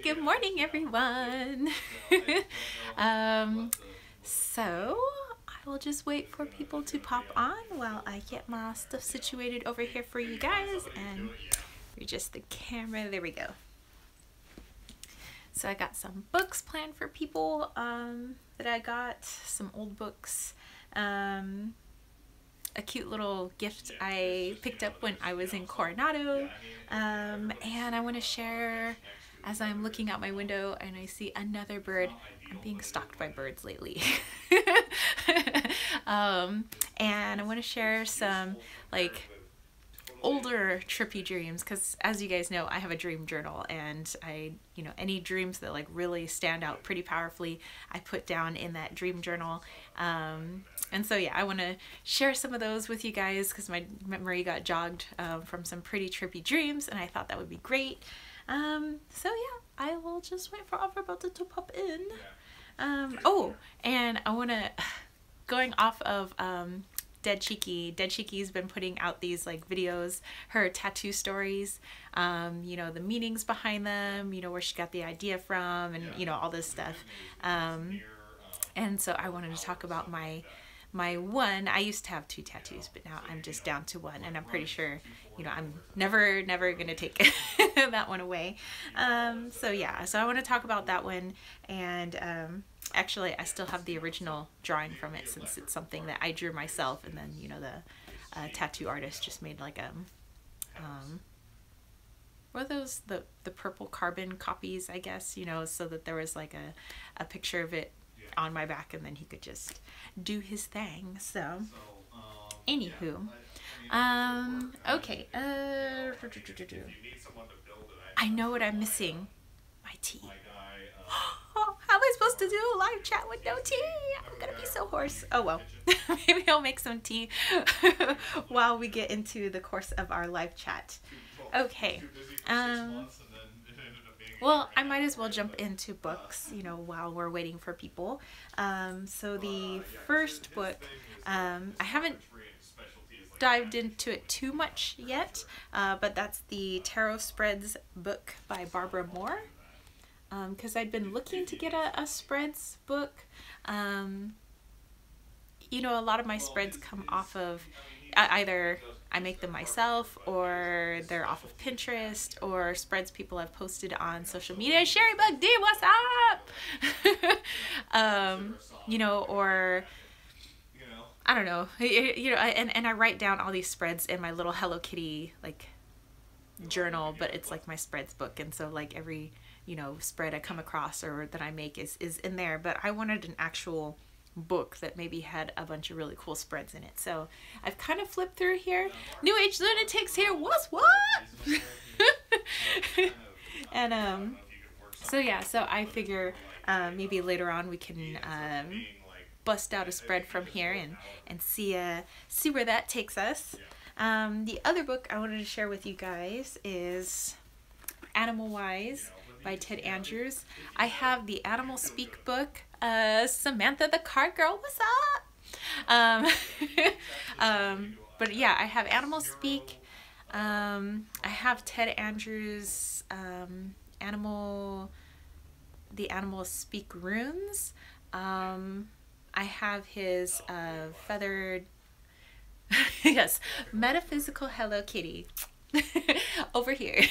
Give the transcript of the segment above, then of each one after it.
Good morning, everyone. So I will just wait for people to pop on while I get my stuff situated over here for you guys and adjust the camera. There we go. So I got some books planned for people that I got, some old books, a cute little gift I picked up when I was in Coronado, and I want to share as I'm looking out my window and I see another bird. I'm being stalked by birds lately. And I want to share some like older trippy dreams, because as you guys know, I have a dream journal, and any dreams that like really stand out pretty powerfully I put down in that dream journal. And so yeah, I want to share some of those with you guys because my memory got jogged from some pretty trippy dreams, and I thought that would be great. So yeah, I will just wait for everybody to pop in. Oh, and I want to, going off of Dead Cheeky's been putting out these like videos, her tattoo stories, the meanings behind them, where she got the idea from, and all this stuff. And so I wanted to talk about my one. I used to have 2 tattoos, but now I'm just down to 1, and I'm pretty sure I'm never gonna take that one away. So yeah, so I want to talk about that one, and actually I still have the original drawing from it, since it's something that I drew myself, and then the tattoo artist just made like what are those, the purple carbon copies, I guess, so that there was like a picture of it on my back, and then he could just do his thing. So anywho, okay, I know what I'm missing. My tea. How am I supposed to do a live chat with no tea? I'm gonna be so hoarse. Oh well. Maybe I'll make some tea while we get into the course of our live chat. Okay. Well, I might as well jump into books, while we're waiting for people. So the first book, I haven't dived into it too much yet, but that's the Tarot Spreads book by Barbara Moore. Because I'd been looking to get a spreads book. A lot of my spreads come off of either I make them myself, or they're off of Pinterest, or spreads people have posted on social media. Sherry Bug D, what's up? Or I don't know, and I write down all these spreads in my little Hello Kitty like journal, but it's like my spreads book, and so like every spread I come across or that I make is in there. But I wanted an actual book that maybe had a bunch of really cool spreads in it. So I've kind of flipped through here. New Age Lunatics here, what's what? And so yeah, so I figure maybe later on we can bust out a spread from here and see where that takes us. The other book I wanted to share with you guys is Animal Wise by Ted Andrews. I have the Animal Speak book. Samantha the Card Girl, what's up? But yeah, I have Animal Speak. I have Ted Andrews' the Animal Speak runes. I have his feathered yes, metaphysical Hello Kitty over here.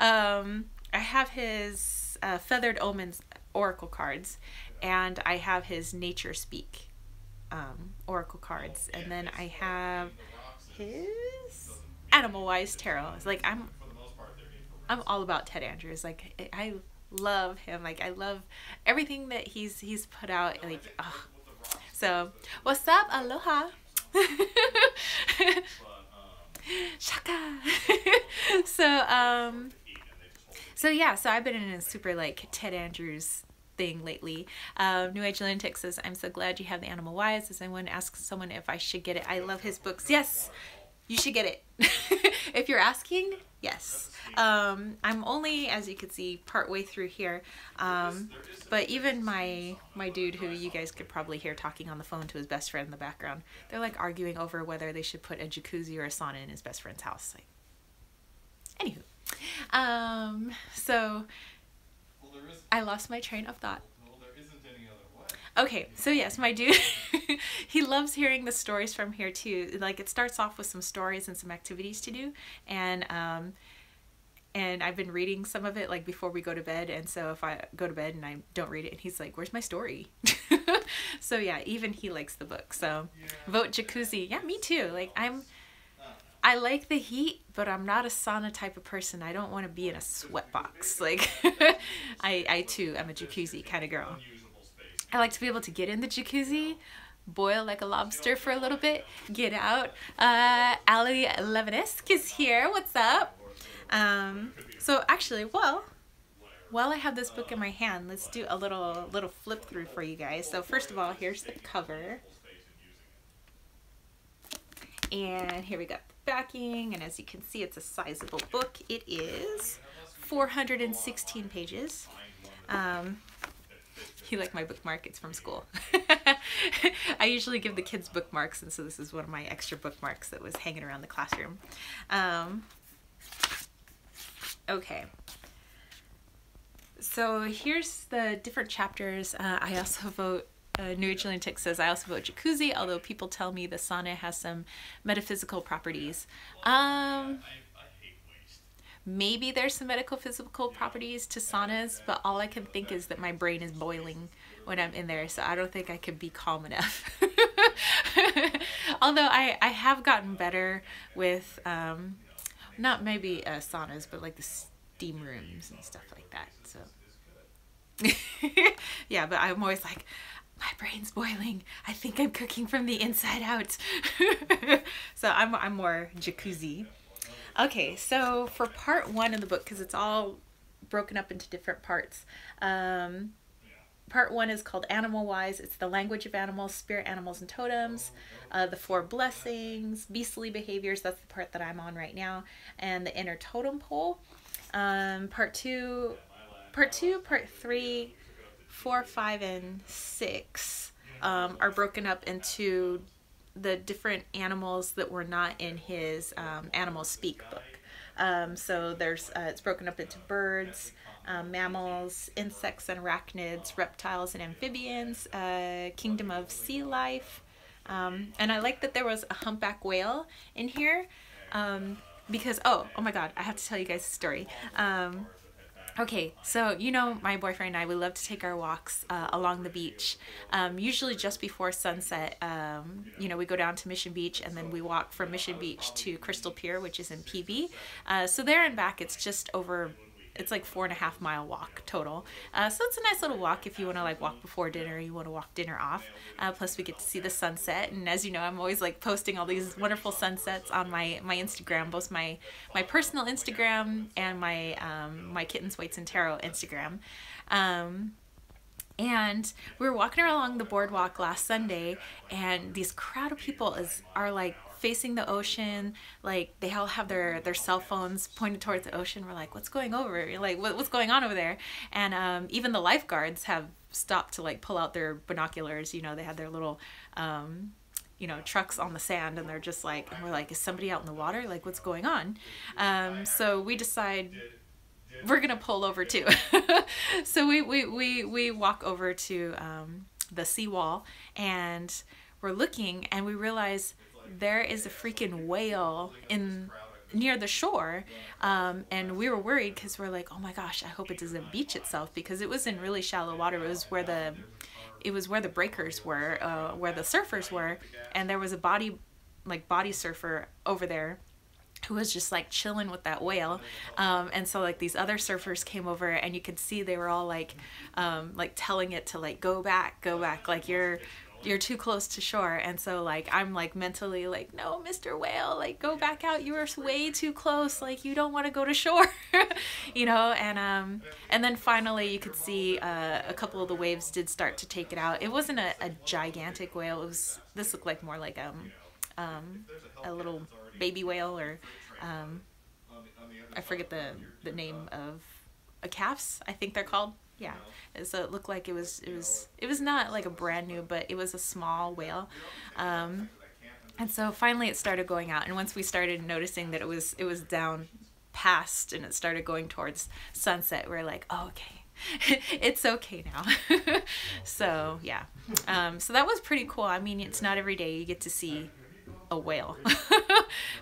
I have his Feathered Omens oracle cards, and I have his Nature Speak oracle cards, and then I have his Animal Wise tarot. It's like I'm all about Ted Andrews. Like I love him. Like I love everything that he's put out. Like so what's up? Aloha. Shaka. So yeah, so I've been in a super like Ted Andrews thing lately. New Age Lunatics says, I'm so glad you have the Animal Wise. As I want to ask someone if I should get it. I love his books. Yes, you should get it. If you're asking, yes. I'm only, as you can see, part way through here. But even my dude, who you guys could probably hear talking on the phone to his best friend in the background, they're like arguing over whether they should put a jacuzzi or a sauna in his best friend's house. Like, anywho. So I lost my train of thought. Okay, so yes, my dude, he loves hearing the stories from here too. Like it starts off with some stories and some activities to do, and I've been reading some of it like before we go to bed. And so if I go to bed and I don't read it, and he's like, "Where's my story?" So yeah, even he likes the book. So vote jacuzzi. Yeah, me too. Like I like the heat, but I'm not a sauna type of person. I don't want to be in a sweat box. Like I too am a jacuzzi kind of girl. I like to be able to get in the jacuzzi, boil like a lobster for a little bit, get out. Allie Levinesk is here. What's up? So actually, while I have this book in my hand, let's do a little flip through for you guys. So first of all, here's the cover. And here we got the backing, and as you can see, it's a sizable book. It is 416 pages. You like my bookmark? It's from school. I usually give the kids bookmarks, and so this is one of my extra bookmarks that was hanging around the classroom. Okay. So here's the different chapters. I also vote, New Age Lunatic says, I also vote jacuzzi, although people tell me the sauna has some metaphysical properties. Maybe there's some medical physical properties to saunas, but all I can think is that my brain is boiling when I'm in there, so I don't think I could be calm enough. Although I have gotten better with, not maybe saunas, but like the steam rooms and stuff like that, so. Yeah, but I'm always like, my brain's boiling. I think I'm cooking from the inside out. So I'm more jacuzzi. Okay, so for part one of the book, because it's all broken up into different parts. Part one is called Animal Wise. It's the language of animals, spirit animals, and totems. The 4 blessings, beastly behaviors. That's the part that I'm on right now, and the inner totem pole. Part 2, part 3, 4, 5, and 6 are broken up into the different animals that were not in his Animal Speak book. So there's it's broken up into birds, mammals, insects and arachnids, reptiles and amphibians, kingdom of sea life. And I like that there was a humpback whale in here because, oh my God, I have to tell you guys a story. Okay, so you know my boyfriend and I, we love to take our walks along the beach, usually just before sunset. You know, we go down to Mission Beach and then we walk from Mission Beach to Crystal Pier, which is in PB. So there and back, it's just over, it's like 4.5 mile walk total. So it's a nice little walk if you want to like walk before dinner, you want to walk dinner off. Plus we get to see the sunset, and as you know, I'm always like posting all these wonderful sunsets on my Instagram, both my personal Instagram and my my Kittens, Weights, and Tarot Instagram. And we were walking along the boardwalk last Sunday, and these crowd of people are like facing the ocean, like they all have their cell phones pointed towards the ocean. We're like, what's going over? Like, what's going on over there? And even the lifeguards have stopped to like pull out their binoculars. You know, they had their little you know, trucks on the sand, and they're just like, and we're like, is somebody out in the water? Like, what's going on? So we decide we're gonna pull over too. So we walk over to the seawall, and we're looking, and we realize there is a freaking whale near the shore, and we were worried because we're like, oh my gosh, I hope it doesn't beach itself, because it was in really shallow water. It was where the breakers were, where the surfers were, and there was a body surfer over there who was just like chilling with that whale. And so like these other surfers came over, and you could see they were all like telling it to like go back, like you're too close to shore. And so like I'm like mentally like, no, Mr. Whale, like go back out, you are way too close, like you don't want to go to shore. You know, and then finally you could see a couple of the waves did start to take it out. It wasn't a gigantic whale. This looked like more like a little baby whale, or I forget the name of a calfs, I think they're called. Yeah, so it looked like it was not like a brand new, but it was a small whale. And so finally it started going out, and once we started noticing that it was down past and it started going towards sunset, we're like, oh, okay, It's okay now. So yeah, so that was pretty cool. I mean, it's not every day you get to see a whale.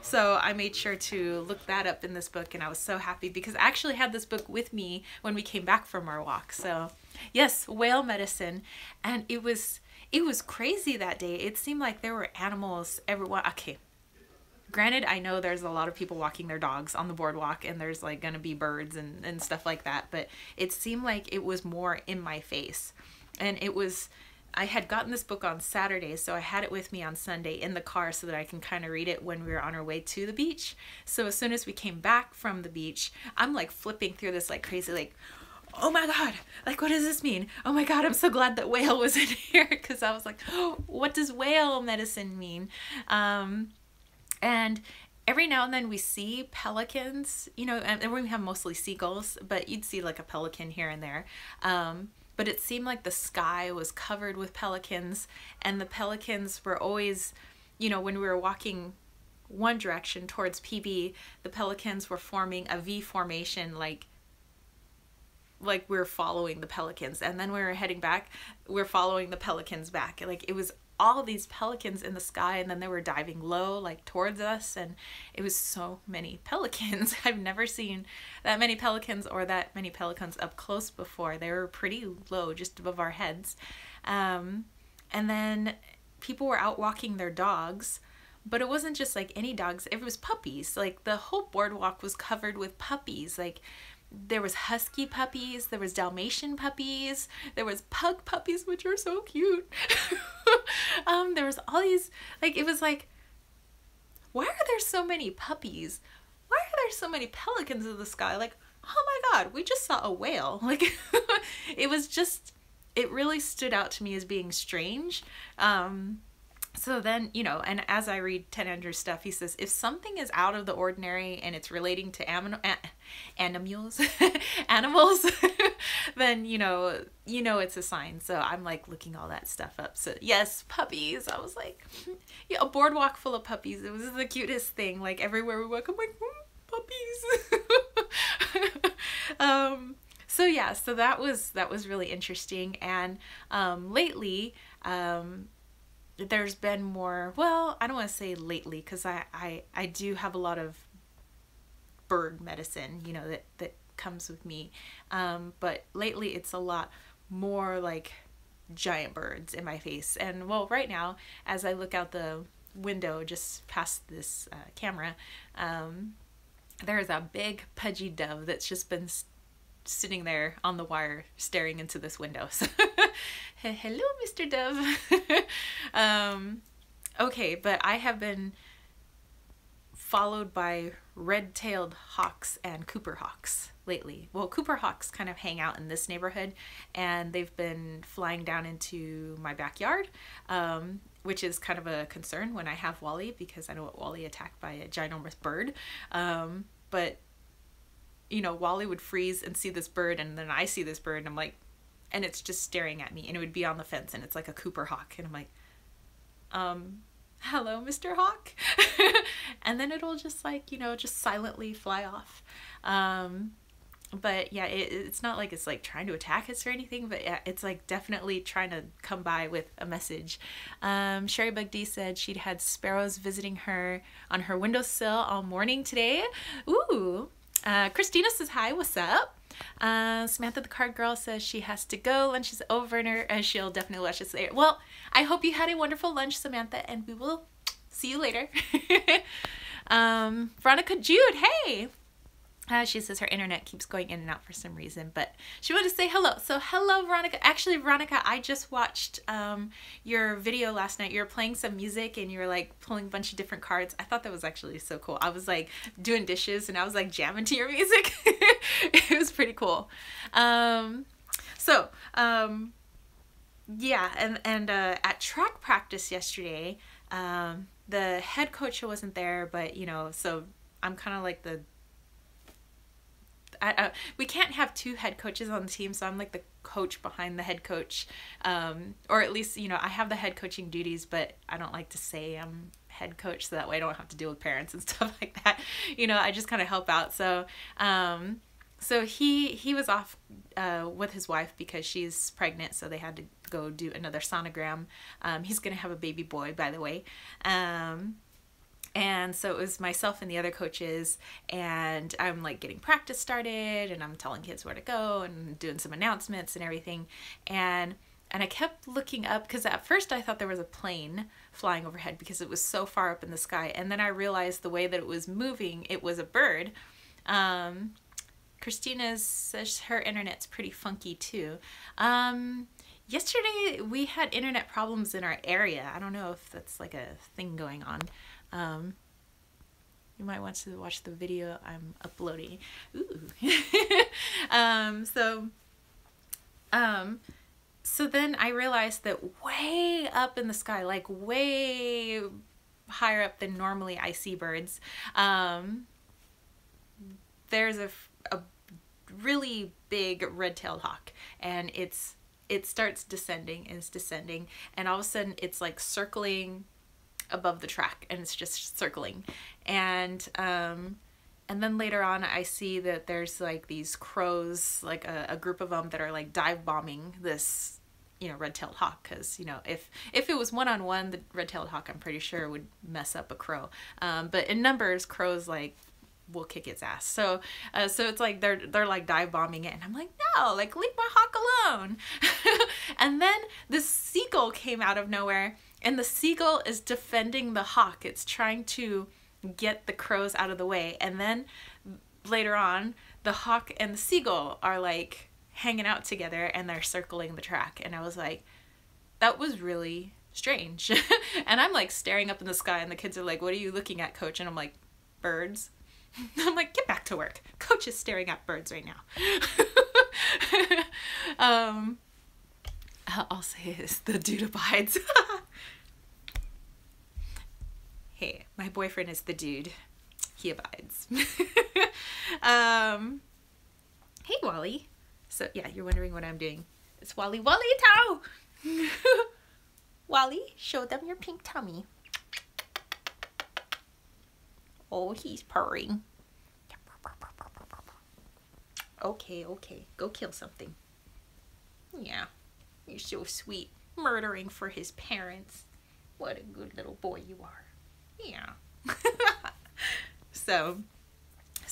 So I made sure to look that up in this book, and I was so happy because I actually had this book with me when we came back from our walk. So yes, whale medicine. And it was crazy that day. It seemed like there were animals everywhere. Okay, granted, I know there's a lot of people walking their dogs on the boardwalk, and there's like gonna be birds and stuff like that, but it seemed like it was more in my face. And I had gotten this book on Saturday, so I had it with me on Sunday in the car so that I can kind of read it when we were on our way to the beach. So as soon as we came back from the beach, I'm like flipping through this like crazy, like, oh my God, like, what does this mean? Oh my God, I'm so glad that whale was in here, because I was like, oh, what does whale medicine mean? And every now and then we see pelicans, you know, and we have mostly seagulls, but you'd see like a pelican here and there. But it seemed like the sky was covered with pelicans, and the pelicans were always, you know, when we were walking one direction towards PB, the pelicans were forming a V formation, like we're following the pelicans. And then we were heading back, we're following the pelicans back. Like it was all these pelicans in the sky, and then they were diving low like towards us, and it was so many pelicans. I've never seen that many pelicans or that many pelicans up close before. They were pretty low, just above our heads. And then people were out walking their dogs, but it wasn't just like any dogs, it was puppies. Like the whole boardwalk was covered with puppies. Like there was husky puppies, there was Dalmatian puppies, there was pug puppies, which are so cute. There was all these, like, it was like, why are there so many puppies? Why are there so many pelicans in the sky? Like, oh my God, we just saw a whale. Like, it was just, it really stood out to me as being strange. So then, you know, and as I read Ted Andrews' stuff, he says, if something is out of the ordinary and it's relating to animals, then, you know, it's a sign. So I'm like looking all that stuff up. So yes, puppies. I was like, yeah, a boardwalk full of puppies. It was the cutest thing. Like everywhere we walk, I'm like, puppies. So yeah, so that was really interesting. And lately, there's been more, well, I don't want to say lately, because I do have a lot of bird medicine, you know, that comes with me. But lately it's a lot more like giant birds in my face. And well, right now, as I look out the window just past this camera, there's a big pudgy dove that's just been sitting there on the wire staring into this window. So hello, Mr. Dove. Okay, but I have been followed by red-tailed hawks and Cooper hawks lately. Well, Cooper hawks kind of hang out in this neighborhood, and they've been flying down into my backyard, which is kind of a concern when I have Wally, because I know what Wally attacked by a ginormous bird. But you know, Wally would freeze and see this bird, and then I see this bird, and I'm like, and it's just staring at me, and it would be on the fence, and it's like a Cooper hawk, and I'm like, hello, Mr. Hawk. And then it'll just like, you know, just silently fly off. But yeah, it's not like it's like trying to attack us or anything, but yeah, it's like definitely trying to come by with a message. Sherry Bug D said she'd had sparrows visiting her on her windowsill all morning today. Ooh. Christina says hi, what's up? Samantha the card girl says she has to go, lunch is over, and she'll definitely watch us later. Well, I hope you had a wonderful lunch, Samantha, and we will see you later. Veronica Jude, hey! She says her internet keeps going in and out for some reason, but she wanted to say hello. So hello, Veronica. Actually, Veronica, I just watched your video last night. You were playing some music and you were like pulling a bunch of different cards. I thought that was actually so cool. I was like doing dishes and I was like jamming to your music. It was pretty cool. Yeah, and at track practice yesterday, the head coach wasn't there, but you know, so I'm kind of like we can't have two head coaches on the team, so I'm like the coach behind the head coach, or at least, you know, I have the head coaching duties, but I don't like to say I'm head coach, so that way I don't have to deal with parents and stuff like that. You know, I just kind of help out. So so he was off with his wife because she's pregnant, so they had to go do another sonogram. He's gonna have a baby boy, by the way. And so it was myself and the other coaches, and I'm like getting practice started, and I'm telling kids where to go and doing some announcements and everything. And I kept looking up because at first I thought there was a plane flying overhead because it was so far up in the sky. And then I realized the way that it was moving, it was a bird. Christina says her internet's pretty funky too. Yesterday we had internet problems in our area. I don't know if that's like a thing going on. You might want to watch the video I'm uploading. Ooh. So then I realized that way up in the sky, like way higher up than normally I see birds, there's a really big red-tailed hawk, and it starts descending and it's descending, and all of a sudden it's like circling above the track, and it's just circling. And then later on I see that there's like these crows, like a group of them that are like dive bombing this, you know, red-tailed hawk, because, you know, if it was one-on-one, the red-tailed hawk, I'm pretty sure, would mess up a crow. But in numbers, crows like will kick its ass. So it's like they're like dive bombing it, and I'm like, no, like leave my hawk alone. And then this seagull came out of nowhere, and the seagull is defending the hawk. It's trying to get the crows out of the way. And then later on, the hawk and the seagull are like hanging out together, and they're circling the track. And I was like, that was really strange. And I'm like staring up in the sky, and the kids are like, what are you looking at, coach? And I'm like, birds. I'm like, get back to work. Coach is staring at birds right now. I'll say this, the dude abides. Hey, my boyfriend is the dude. He abides. Hey, Wally. So yeah, you're wondering what I'm doing. It's Wally. Wally, Tao! Wally, show them your pink tummy. Oh, he's purring. Okay, go kill something. Yeah, you're so sweet. Murdering for his parents. What a good little boy you are. Yeah. So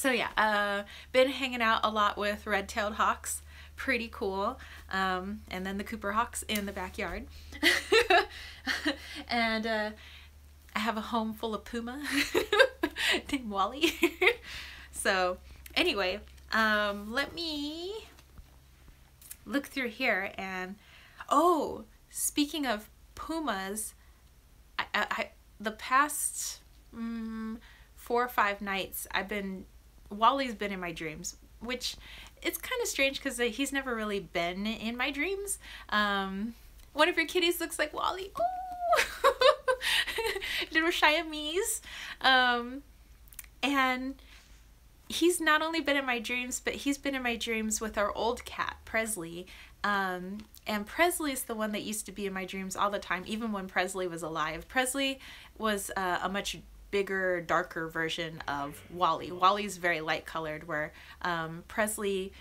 yeah, been hanging out a lot with red-tailed hawks. Pretty cool. And then the Cooper hawks in the backyard. And I have a home full of puma named Wally. So anyway, let me look through here, and oh, speaking of pumas, the past 4 or 5 nights Wally's been in my dreams, which it's kind of strange because he's never really been in my dreams. One of your kitties looks like Wally. Oh, little Siamese. And he's not only been in my dreams, but he's been in my dreams with our old cat, Presley. And Presley is the one that used to be in my dreams all the time, even when Presley was alive. Presley was a much bigger, darker version of Wally. Wally's very light colored, where Presley,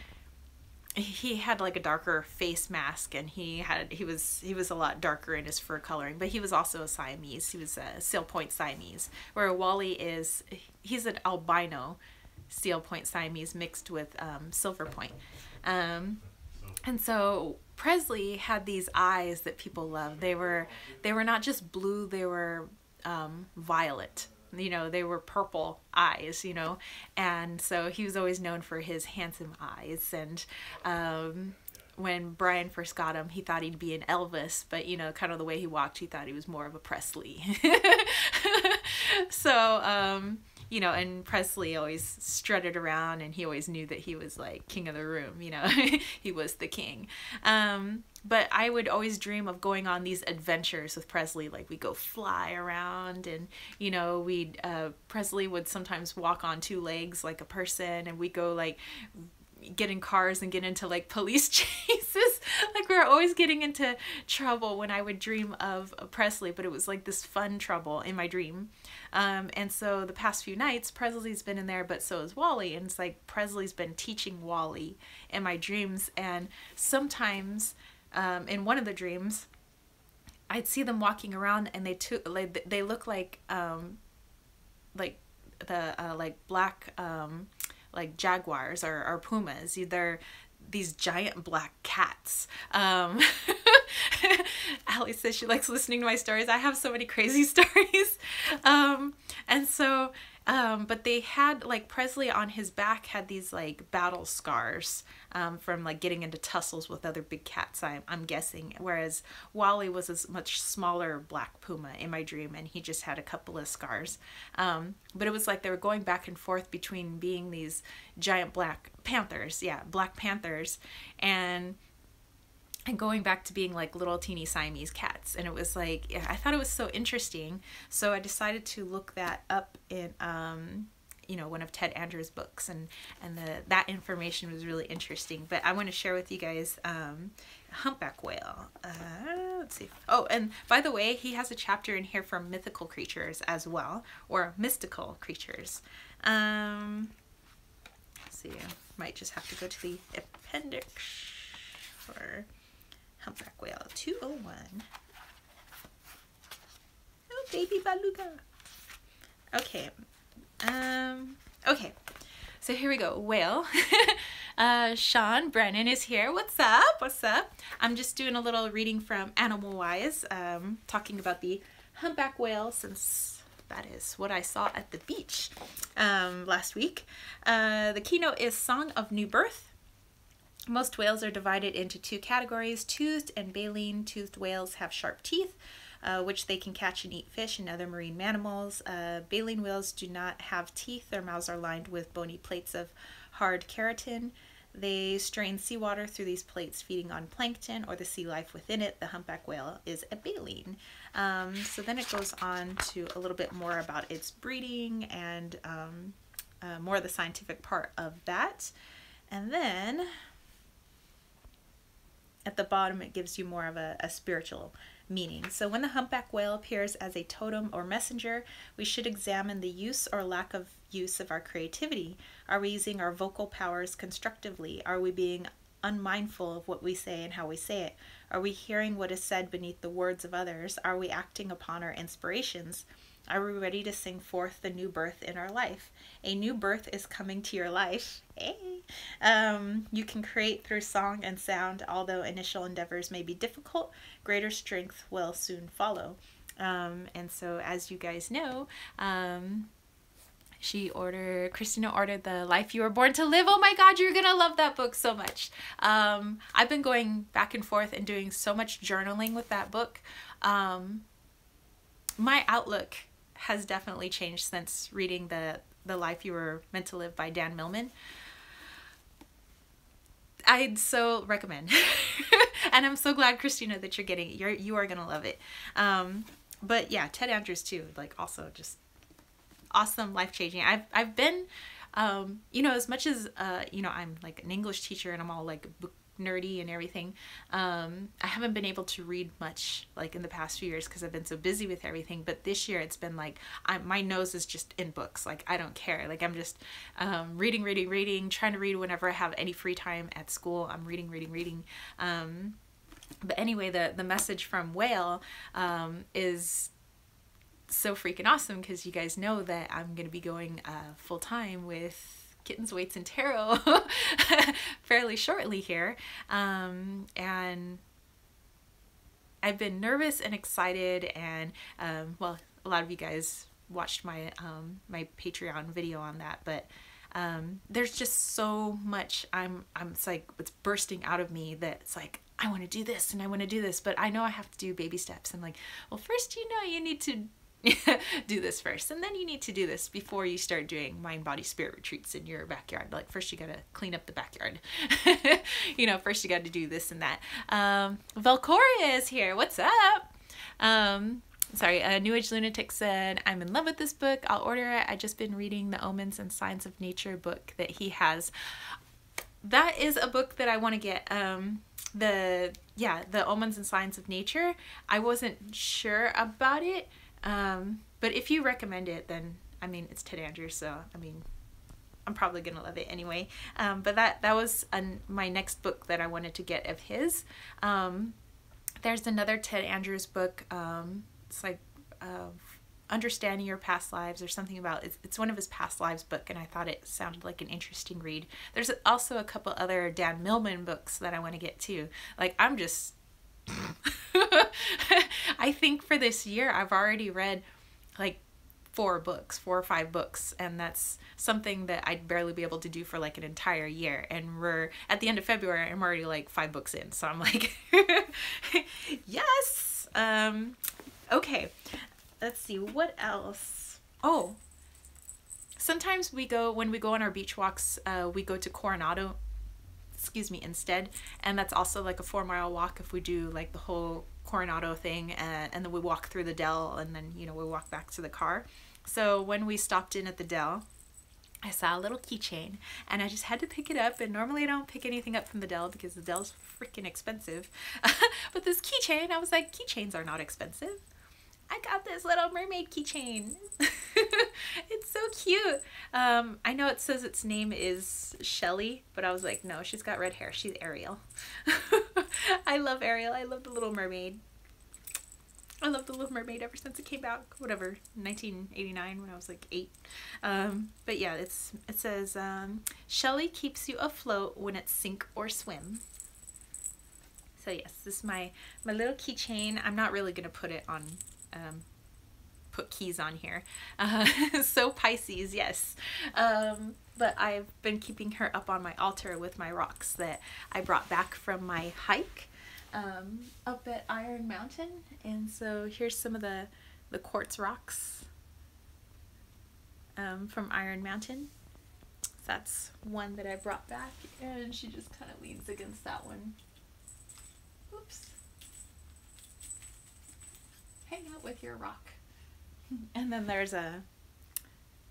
he had like a darker face mask, and he was a lot darker in his fur coloring, but he was also a Siamese. He was a Seal Point Siamese, where Wally he's an albino Seal Point Siamese mixed with Silver Point. And so Presley had these eyes that people loved. They were not just blue, they were violet. You know, they were purple eyes, you know, and so he was always known for his handsome eyes. And when Brian first got him, he thought he'd be an Elvis, but, you know, kind of the way he walked, he thought he was more of a Presley. So, you know, and Presley always strutted around, and he always knew that he was like king of the room, you know, he was the king. But I would always dream of going on these adventures with Presley. Like, we'd go fly around, and, you know, Presley would sometimes walk on 2 legs like a person, and we'd go like get in cars and get into like police chases. Like, we were always getting into trouble when I would dream of Presley, but it was like this fun trouble in my dream. And so the past few nights, Presley's been in there, but so is Wally. And it's like Presley's been teaching Wally in my dreams. And sometimes in one of the dreams, I'd see them walking around, and they look like black like jaguars or pumas. They're these giant black cats. Allie says she likes listening to my stories. I have so many crazy stories. And so, but they had, like, Presley on his back had these like battle scars from like getting into tussles with other big cats, I'm guessing. Whereas Wally was a much smaller black puma in my dream, and he just had a couple of scars. But it was like they were going back and forth between being these giant black panthers, black panthers, and going back to being like little teeny Siamese cats. And it was like, I thought it was so interesting. So I decided to look that up in, one of Ted Andrews' books, and that information was really interesting. But I want to share with you guys humpback whale. Let's see. Oh, and by the way, he has a chapter in here for mythical creatures as well, or mystical creatures. Let's see, I might just have to go to the appendix for humpback whale 201. Oh, baby beluga. Okay. Okay. So here we go. Whale. Sean Brennan is here. What's up? What's up? I'm just doing a little reading from Animal Wise, talking about the humpback whale, since that is what I saw at the beach last week. The keynote is Song of New Birth. Most whales are divided into two categories, toothed and baleen. Toothed whales have sharp teeth, which they can catch and eat fish and other marine mammals. Baleen whales do not have teeth. Their mouths are lined with bony plates of hard keratin. They strain seawater through these plates, feeding on plankton or the sea life within it. The humpback whale is a baleen. So then it goes on to a little bit more about its breeding and more of the scientific part of that. And then at the bottom, it gives you more of a spiritual meaning. So when the humpback whale appears as a totem or messenger, we should examine the use or lack of use of our creativity. Are we using our vocal powers constructively? Are we being unmindful of what we say and how we say it? Are we hearing what is said beneath the words of others? Are we acting upon our inspirations? Are we ready to sing forth the new birth in our life? A new birth is coming to your life. Hey! You can create through song and sound. Although initial endeavors may be difficult, greater strength will soon follow. And so, as you guys know, Christina ordered The Life You Were Born to Live. Oh my God, you're gonna love that book so much. I've been going back and forth and doing so much journaling with that book. My outlook has definitely changed since reading the Life You Were Meant to Live by Dan Millman. I'd so recommend. And I'm so glad, Christina, that you're getting it. You are gonna love it. But yeah, Ted Andrews too, like, also just awesome, life-changing. I've been as much as I'm like an English teacher and I'm all like book nerdy and everything, I haven't been able to read much like in the past few years because I've been so busy with everything. But this year it's been like my nose is just in books. Like, I don't care. Like, I'm just reading, trying to read whenever I have any free time at school. I'm reading. But anyway, the message from Whale is so freaking awesome, because you guys know that I'm going to be going full-time with Kittens, Weights, and Tarot fairly shortly here. And I've been nervous and excited, and well, a lot of you guys watched my my Patreon video on that, but there's just so much it's like it's bursting out of me that it's like, I want to do this and I want to do this, but I know I have to do baby steps. I'm like, well, first, you need to do this first, and then you need to do this before you start doing mind, body, spirit retreats in your backyard. Like, first you gotta clean up the backyard. First you gotta do this and that. Valcoria is here. What's up? Sorry, New Age Lunatic said, I'm in love with this book. I'll order it. I just been reading the Omens and Signs of Nature book that he has. That is a book that I want to get. the Omens and Signs of Nature. I wasn't sure about it, but if you recommend it, then I mean, it's Ted Andrews, so I mean, I'm probably gonna love it anyway. But that was my next book that I wanted to get of his. There's another Ted Andrews book. It's like Understanding Your Past Lives or something about it's one of his past lives book, and I thought it sounded like an interesting read. There's also a couple other Dan Millman books that I want to get too. Like, I'm just I think for this year I've already read like 4 or 5 books, and that's something that I'd barely be able to do for like an entire year, and we're at the end of February. I'm already like 5 books in, so I'm like yes. Okay, let's see what else. Oh, sometimes when we go on our beach walks, we go to Coronado, instead, and that's also like a 4-mile walk if we do like the whole Coronado thing, and then we walk through the Dell, and then we walk back to the car. So when we stopped in at the Dell, I saw a little keychain, and I just had to pick it up. And normally I don't pick anything up from the Dell because the Dell's freaking expensive. But this keychain, I was like, keychains are not expensive. I got this little mermaid keychain. It's so cute. I know it says its name is Shelly, but I was like, no, she's got red hair. She's Ariel. I love Ariel. I love the Little Mermaid. I love the Little Mermaid ever since it came out, whatever, 1989 when I was like 8. But yeah, it says, Shelly keeps you afloat when it's sink or swim. So yes, this is my little keychain. I'm not really going to put it on, put keys on here. So Pisces, yes. But I've been keeping her up on my altar with my rocks that I brought back from my hike up at Iron Mountain. And so here's some of the quartz rocks from Iron Mountain. So that's one that I brought back, and she just kind of leans against that one. Oops. Hang out with your rock. And then there's a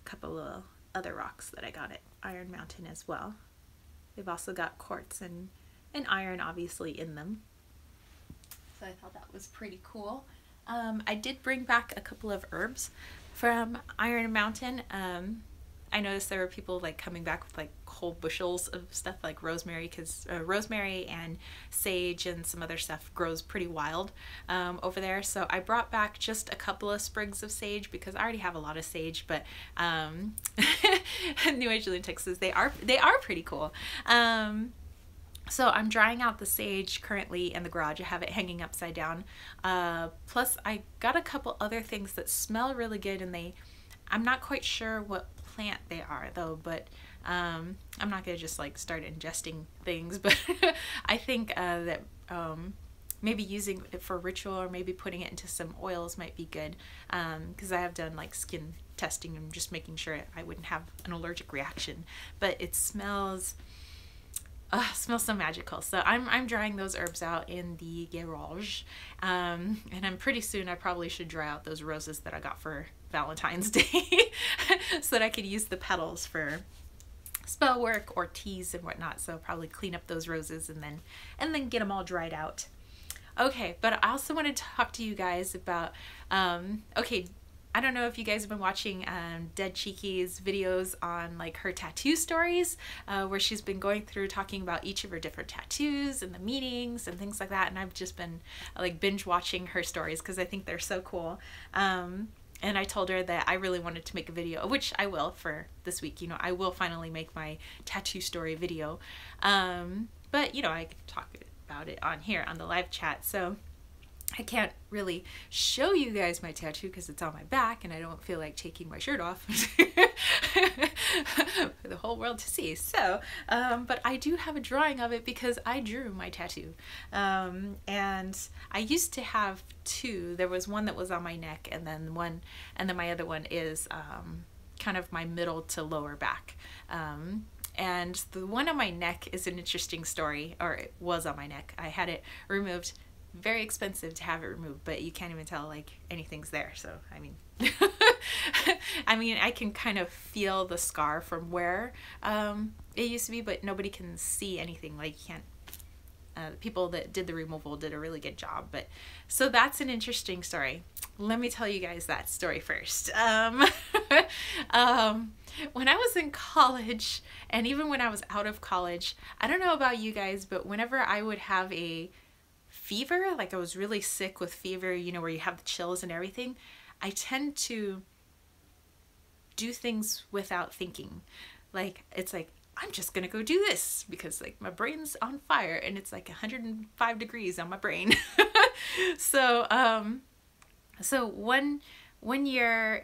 couple of other rocks that I got at Iron Mountain as well. They've also got quartz and iron obviously in them. So I thought that was pretty cool. I did bring back a couple of herbs from Iron Mountain. I noticed there were people like coming back with like whole bushels of stuff like rosemary, because rosemary and sage and some other stuff grows pretty wild over there. So I brought back just a couple of sprigs of sage because I already have a lot of sage, but New Age Texas, they are pretty cool. So I'm drying out the sage currently in the garage. I have it hanging upside down. Plus I got a couple other things that smell really good, and I'm not quite sure what plant they are though, but I'm not gonna just like start ingesting things, but I think that maybe using it for ritual or maybe putting it into some oils might be good, because I have done like skin testing and just making sure I wouldn't have an allergic reaction. But it smells so magical. So I'm drying those herbs out in the garage, and I'm pretty soon I probably should dry out those roses that I got for Valentine's Day so that I could use the petals for spell work or teas and whatnot. So I'll probably clean up those roses and then get them all dried out. Okay, but I also wanted to talk to you guys about okay, I don't know if you guys have been watching Dead Cheeky's videos on like her tattoo stories, where she's been going through talking about each of her different tattoos and the meanings and things like that. And I've just been like binge watching her stories because I think they're so cool. And I told her that I really wanted to make a video, which I will for this week. I will finally make my tattoo story video. But I could talk about it on here on the live chat. So I can't really show you guys my tattoo because it's on my back and I don't feel like taking my shirt off for the whole world to see. So, but I do have a drawing of it because I drew my tattoo. And I used to have 2. There was one that was on my neck, and then my other one is kind of my middle to lower back. And the one on my neck is an interesting story, or it was on my neck. I had it removed. Very expensive to have it removed, but you can't even tell like anything's there. So I mean I can kind of feel the scar from where it used to be, but nobody can see anything. Like you the people that did the removal did a really good job. But so that's an interesting story. Let me tell you guys that story first. When I was in college, and even when I was out of college, I don't know about you guys, but whenever I would have a fever, like I was really sick with fever, you know, where you have the chills and everything, I tend to do things without thinking. Like, it's like, I'm just gonna go do this because like my brain's on fire and it's like 105 degrees on my brain. So one year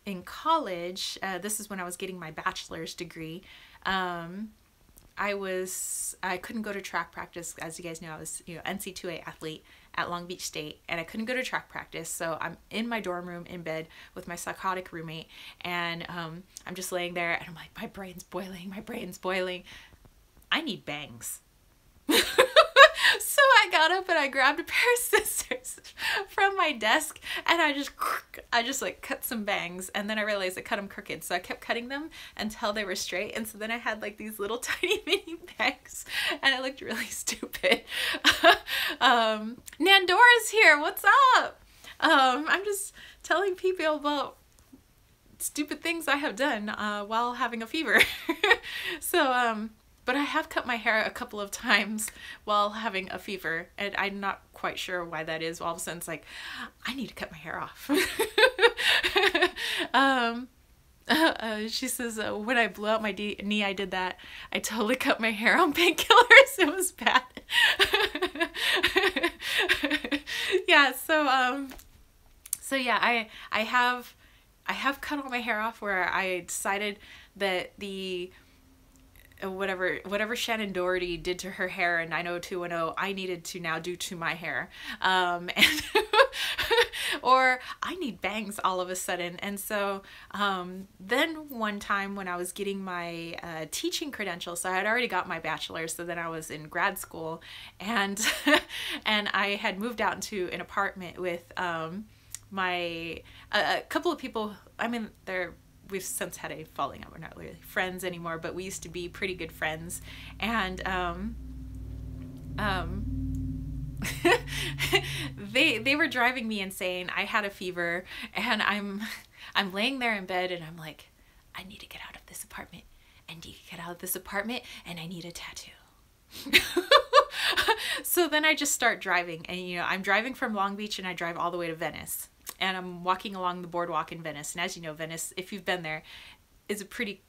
in college, this is when I was getting my bachelor's degree. I couldn't go to track practice. As you guys know, I was, you know, NC2A athlete at Long Beach State, and I couldn't go to track practice. So I'm in my dorm room in bed with my psychotic roommate, and I'm just laying there, and I'm like, my brain's boiling, my brain's boiling. I need bangs. So I got up and I grabbed a pair of scissors from my desk, and I just like cut some bangs, and then I realized I cut them crooked, so I kept cutting them until they were straight, and so then I had like these little tiny mini bangs, and it looked really stupid. Nandora's here, what's up? I'm just telling people about stupid things I have done while having a fever. So but I have cut my hair a couple of times while having a fever, and I'm not quite sure why that is. All of a sudden it's like, I need to cut my hair off. She says, when I blew out my knee, I did that. I totally cut my hair on painkillers. It was bad. Yeah, so yeah, I have cut all my hair off, where I decided that the whatever Shannon Doherty did to her hair in 90210, I needed to now do to my hair. And or I need bangs all of a sudden. And so then one time when I was getting my teaching credentials, so I had already got my bachelor's, so then I was in grad school, and and I had moved out into an apartment with a couple of people. I mean, we've since had a falling out. We're not really friends anymore, but we used to be pretty good friends. And they were driving me insane. I had a fever, and I'm laying there in bed, and I'm like, I need to get out of this apartment. I need to get out of this apartment, and I need a tattoo. So then I just start driving, and you know, I'm driving from Long Beach, and I drive all the way to Venice. And I'm walking along the boardwalk in Venice. And as you know, Venice, if you've been there, is a pretty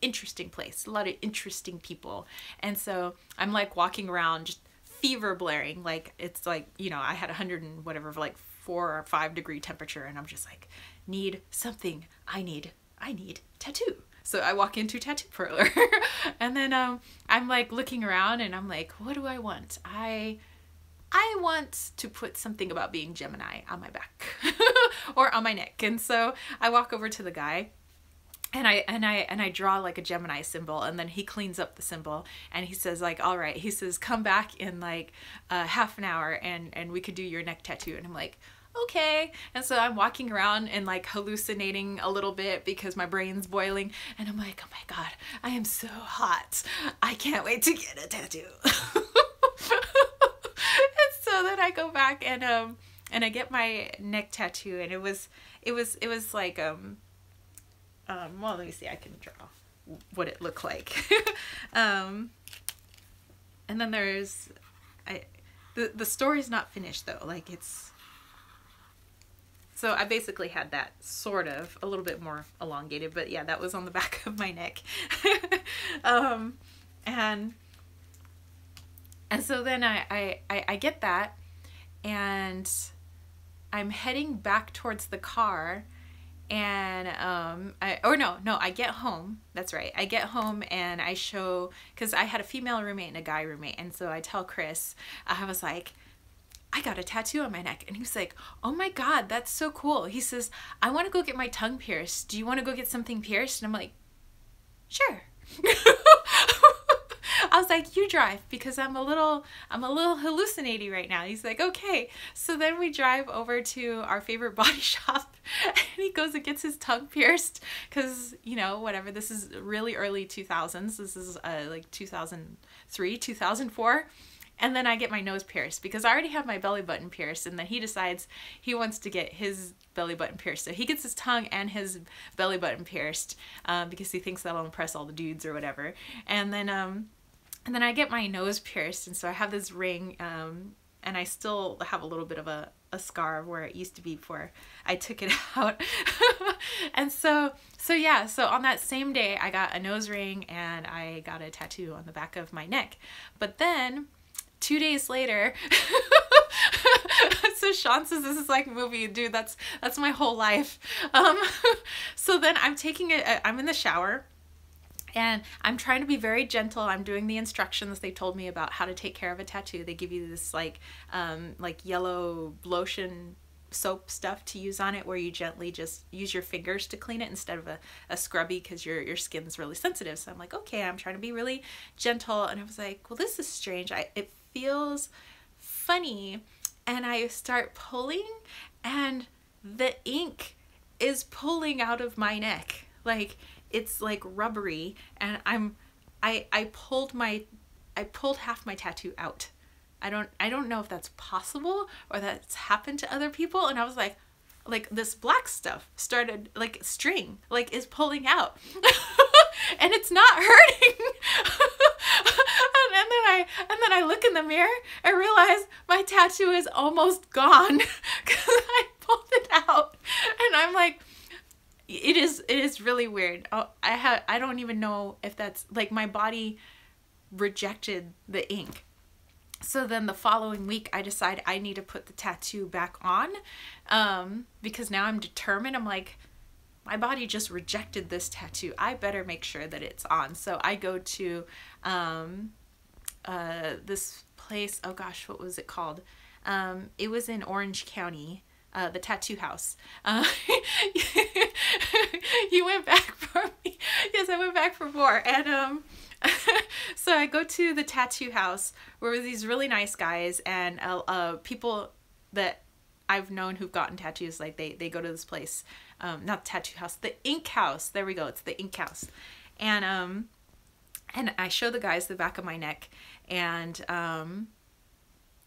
interesting place. A lot of interesting people. And so I'm like walking around just fever blaring. Like, it's like, you know, I had 100 and whatever, like 4 or 5 degree temperature. And I'm just like, need something. I need tattoo. So I walk into tattoo parlor. And then I'm like looking around, and I'm like, what do I want? I want to put something about being Gemini on my back or on my neck. And so I walk over to the guy, and I draw like a Gemini symbol, and then he cleans up the symbol, and he says like, all right, he says, come back in like half an hour and we could do your neck tattoo. And I'm like, okay. And so I'm walking around and like hallucinating a little bit because my brain's boiling, and I'm like, oh my God, I am so hot. I can't wait to get a tattoo. So then I go back and I get my neck tattoo, and it was like well, let me see, I can draw what it looked like. And then there's the story's not finished though, like it's, so I basically had that sort of a little bit more elongated, but yeah, that was on the back of my neck. And so then I get that, and I'm heading back towards the car, and I get home. That's right. I get home, and I show, because I had a female roommate and a guy roommate, and so I tell Chris, I was like, I got a tattoo on my neck. And he was like, oh my God, that's so cool. He says, I want to go get my tongue pierced. Do you want to go get something pierced? And I'm like, sure. I was like, you drive, because I'm a little hallucinating right now. He's like, okay. So then we drive over to our favorite body shop, and he goes and gets his tongue pierced, because, you know, whatever, this is really early 2000s. This is like 2003 2003, 2004. And then I get my nose pierced because I already have my belly button pierced, and then he decides he wants to get his belly button pierced. So he gets his tongue and his belly button pierced because he thinks that'll impress all the dudes or whatever. And then I get my nose pierced, and so I have this ring, and I still have a little bit of a scar where it used to be before I took it out. And so on that same day, I got a nose ring and I got a tattoo on the back of my neck. But then 2 days later, so Sean says this is like a movie, dude, that's my whole life. So then I'm in the shower and I'm trying to be very gentle. I'm doing the instructions they told me about how to take care of a tattoo. They give you this like yellow lotion soap stuff to use on it, where you gently just use your fingers to clean it instead of a scrubby, because your skin's really sensitive. So I'm like, okay, I'm trying to be really gentle. And I was like, well, this is strange. It feels funny. And I start pulling, and the ink is pulling out of my neck. Like, it's like rubbery, and I pulled half my tattoo out. I don't know if that's possible or that's happened to other people. And I was like this black stuff started, like string, like is pulling out and it's not hurting. and then I look in the mirror and realize my tattoo is almost gone because I pulled it out. And I'm like, it is really weird. I don't even know if that's like my body rejected the ink. So then the following week, I decide I need to put the tattoo back on because now I'm determined. I'm like, my body just rejected this tattoo. I better make sure that it's on. So I go to this place. Oh gosh, what was it called? It was in Orange County. The tattoo house. You went back for me. Yes, I went back for more. And so I go to the tattoo house where these really nice guys and people that I've known who've gotten tattoos. Like they go to this place, not the tattoo house, the ink house. There we go. It's the ink house. And I show the guys the back of my neck, and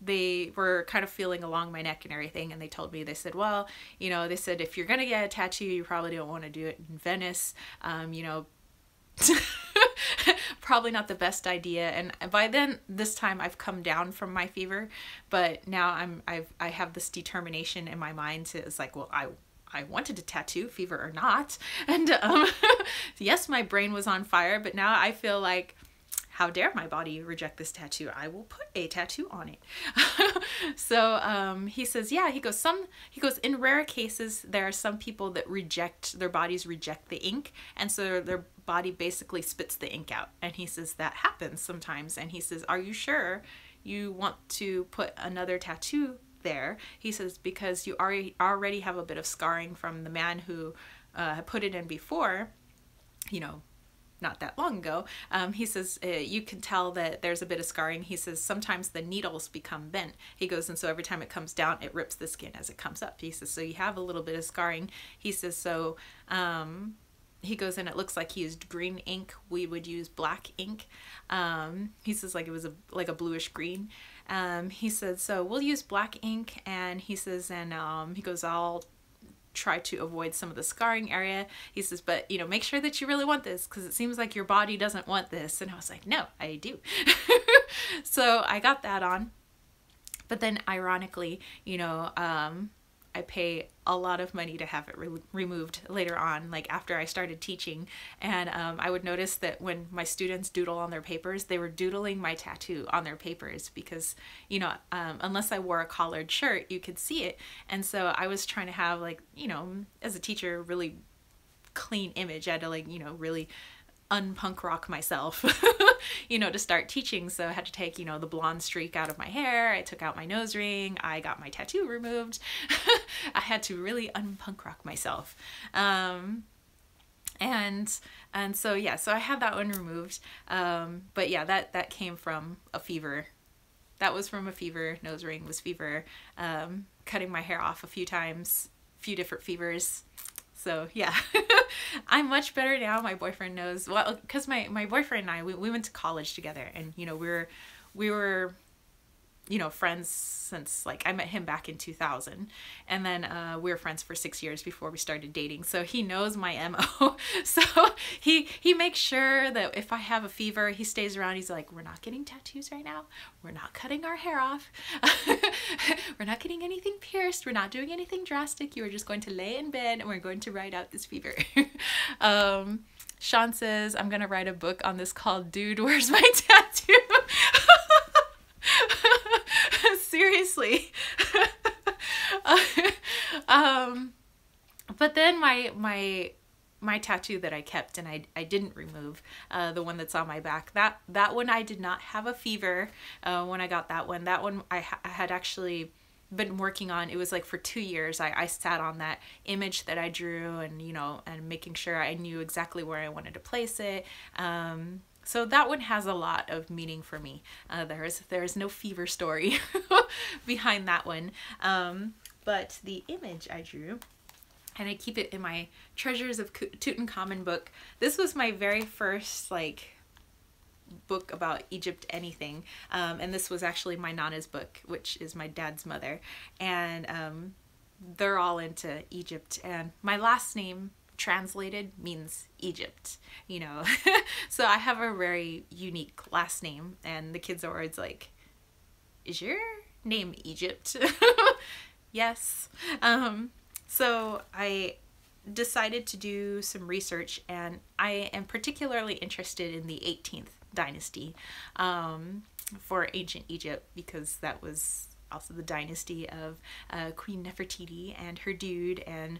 they were kind of feeling along my neck and everything, and they told me, they said, well, they said, if you're gonna get a tattoo, you probably don't want to do it in Venice, probably not the best idea. And by then, this time I've come down from my fever, but now I have this determination in my mind to, it's like, well, I wanted a tattoo, fever or not. And yes, my brain was on fire, but now I feel like, how dare my body reject this tattoo? I will put a tattoo on it. So he says, yeah, he goes, in rare cases, there are some people that their bodies reject the ink. And so their body basically spits the ink out. And he says, that happens sometimes. And he says, are you sure you want to put another tattoo there? He says, because you already have a bit of scarring from the man who put it in before, not that long ago. He says, you can tell that there's a bit of scarring. He says, sometimes the needles become bent. He goes, and so every time it comes down, it rips the skin as it comes up. He says, so you have a little bit of scarring. He says, so he goes, and it looks like he used green ink. We would use black ink. He says, like it was like a bluish green. He said, so we'll use black ink. And he says, and he goes, I'll try to avoid some of the scarring area. He says, but make sure that you really want this, because it seems like your body doesn't want this. And I was like, no, I do. So I got that on. But then ironically, I pay a lot of money to have it removed later on, like after I started teaching. And I would notice that when my students doodle on their papers, they were doodling my tattoo on their papers because, unless I wore a collared shirt, you could see it. And so I was trying to have, like, as a teacher, really clean image. I had to, like, really unpunk rock myself, to start teaching. So I had to take, the blonde streak out of my hair. I took out my nose ring. I got my tattoo removed. I had to really unpunk rock myself. And so, yeah, so I had that one removed. But yeah, that came from a fever. That was from a fever. Nose ring was fever. Cutting my hair off a few times, a few different fevers. So yeah, I'm much better now. My boyfriend knows, well, because my boyfriend and I, we went to college together, and you know, we were you know, friends since, like, I met him back in 2000, and then we were friends for 6 years before we started dating. So he knows my MO. So he makes sure that if I have a fever, he stays around. He's like, we're not getting tattoos right now. We're not cutting our hair off. We're not getting anything pierced. We're not doing anything drastic. You are just going to lay in bed and we're going to ride out this fever. Sean says, I'm gonna write a book on this called Dude, Where's My Tattoo? Seriously. But then my tattoo that I kept and I didn't remove, the one that's on my back, that one I did not have a fever when I got that one. That one I had actually been working on. It was like for 2 years I sat on that image that I drew, and you know, and making sure I knew exactly where I wanted to place it. So that one has a lot of meaning for me. There is no fever story behind that one. But the image I drew, and I keep it in my Treasures of Tutankhamun book. This was my very first like book about Egypt anything. And this was actually my Nana's book, which is my dad's mother. And they're all into Egypt. And my last name translated means Egypt, you know. So I have a very unique last name, and the kids are always like, is your name Egypt? Yes. So I decided to do some research, and I am particularly interested in the 18th dynasty for ancient Egypt, because that was also the dynasty of Queen Nefertiti and her dude, and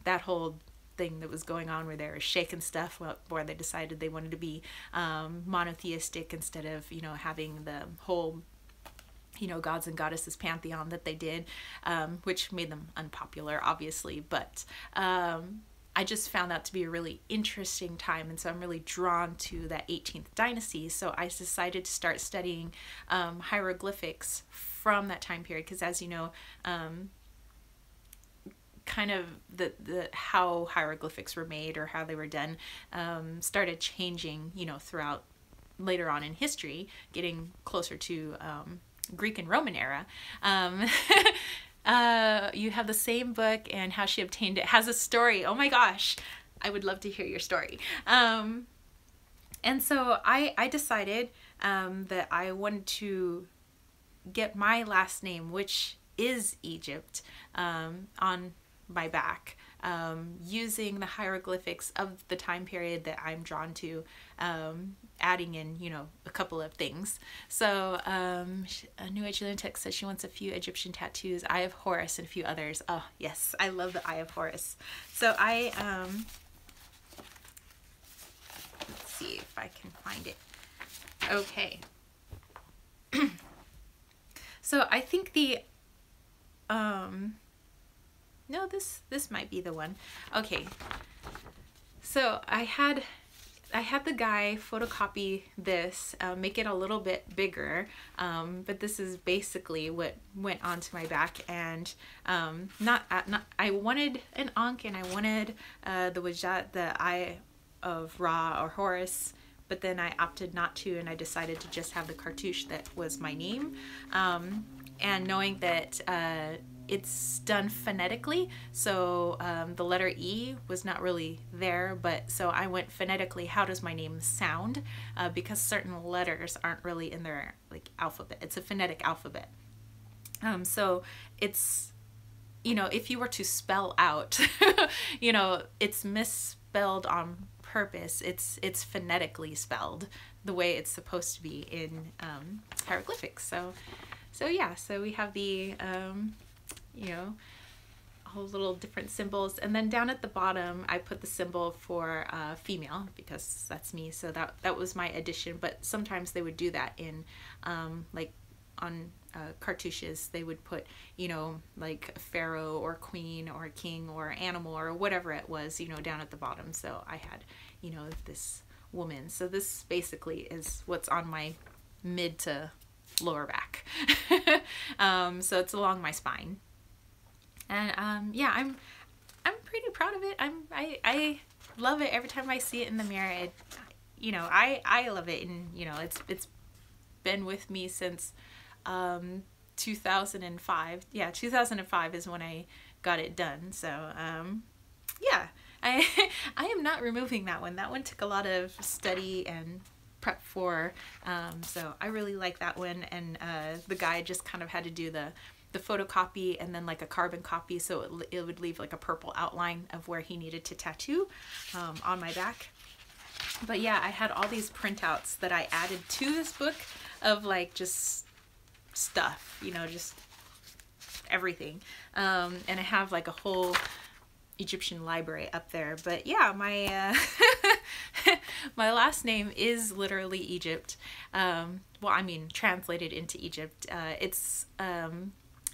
that whole thing that was going on where they were shaking stuff, where they decided they wanted to be monotheistic instead of, you know, having the whole, you know, gods and goddesses pantheon that they did, which made them unpopular, obviously. But I just found that to be a really interesting time, and so I'm really drawn to that 18th dynasty. So I decided to start studying hieroglyphics from that time period, because as you know, kind of the how hieroglyphics were made or how they were done started changing, you know, throughout later on in history, getting closer to Greek and Roman era. You have the same book, and how she obtained it has a story. Oh my gosh, I would love to hear your story. And so I decided that I wanted to get my last name, which is Egypt, on my back, using the hieroglyphics of the time period that I'm drawn to, adding in, you know, a couple of things. So a New Age Lunatic says she wants a few Egyptian tattoos, Eye of Horus, and a few others. Oh yes, I love the Eye of Horus. So I let's see if I can find it. Okay. So I think the no, this might be the one. Okay, so I had the guy photocopy this, make it a little bit bigger, but this is basically what went onto my back. And I wanted an Ankh, and I wanted the Wajat, the Eye of Ra or Horus, but then I opted not to, and I decided to just have the cartouche that was my name, and knowing that it's done phonetically, so the letter E was not really there, but so I went phonetically, how does my name sound, because certain letters aren't really in their like alphabet. It's a phonetic alphabet. So it's, you know, if you were to spell out, you know, it's misspelled on purpose. It's phonetically spelled the way it's supposed to be in hieroglyphics. So yeah, so we have the you know, all little different symbols, and then down at the bottom I put the symbol for female, because that's me. So that was my addition. But sometimes they would do that in like on cartouches, they would put, you know, like a pharaoh or queen or king or animal or whatever it was, you know, down at the bottom. So I had, you know, this woman. So this basically is what's on my mid to lower back. So it's along my spine. And yeah, I'm pretty proud of it. I love it every time I see it in the mirror. It, you know, I love it, and you know, it's been with me since 2005. Yeah, 2005 is when I got it done. So yeah, I I am not removing that one. That one took a lot of study and prep for, so I really like that one. And the guy just kind of had to do the photocopy and then like a carbon copy, so it would leave like a purple outline of where he needed to tattoo on my back. But yeah, I had all these printouts that I added to this book of like just stuff, you know, just everything. And I have like a whole Egyptian library up there. But yeah, my my last name is literally Egypt. Well, I mean, translated into Egypt. It's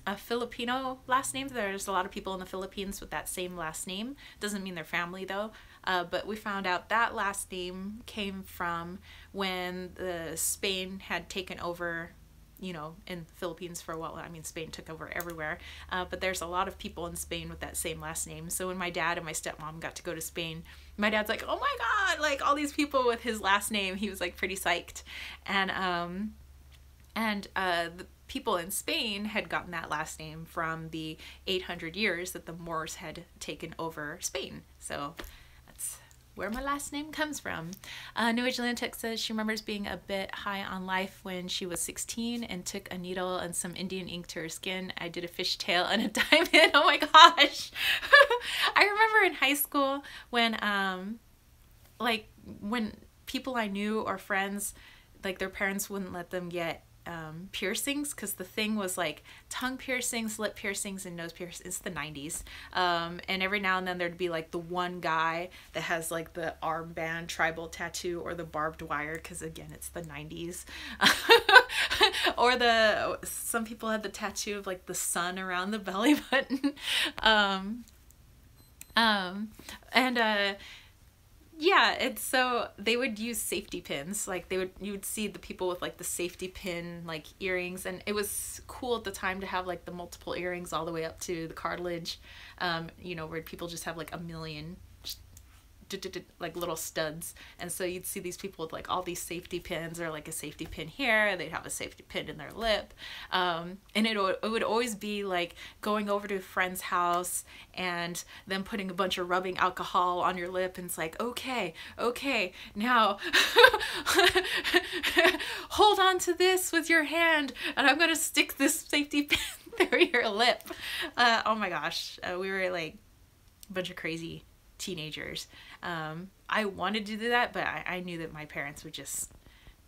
a Filipino last name. There's a lot of people in the Philippines with that same last name. Doesn't mean they're family though. But we found out that last name came from when the Spain had taken over, you know, in the Philippines for a while. I mean, Spain took over everywhere, but there's a lot of people in Spain with that same last name. So when my dad and my stepmom got to go to Spain, my dad's like, oh my God, like all these people with his last name. He was like pretty psyched. And the people in Spain had gotten that last name from the 800 years that the Moors had taken over Spain. So that's where my last name comes from. New Atlantic says she remembers being a bit high on life when she was 16 and took a needle and some Indian ink to her skin. I did a fishtail and a diamond. Oh my gosh. I remember in high school when like when people I knew or friends, like their parents wouldn't let them get piercings, because the thing was like tongue piercings, lip piercings, and nose piercings. It's the 90s, and every now and then there'd be like the one guy that has like the armband tribal tattoo or the barbed wire, because again it's the 90s. Or some people had the tattoo of like the sun around the belly button. Yeah, it's so they would use safety pins. Like you would see the people with like the safety pin like earrings, and it was cool at the time to have like the multiple earrings all the way up to the cartilage, you know, where people just have like a million like little studs. And so you'd see these people with like all these safety pins, or like a safety pin here, they'd have a safety pin in their lip, and it would always be like going over to a friend's house and then putting a bunch of rubbing alcohol on your lip, and it's like, okay, now hold on to this with your hand and I'm gonna stick this safety pin through your lip. Oh my gosh, we were like a bunch of crazy teenagers. I wanted to do that, but I knew that my parents would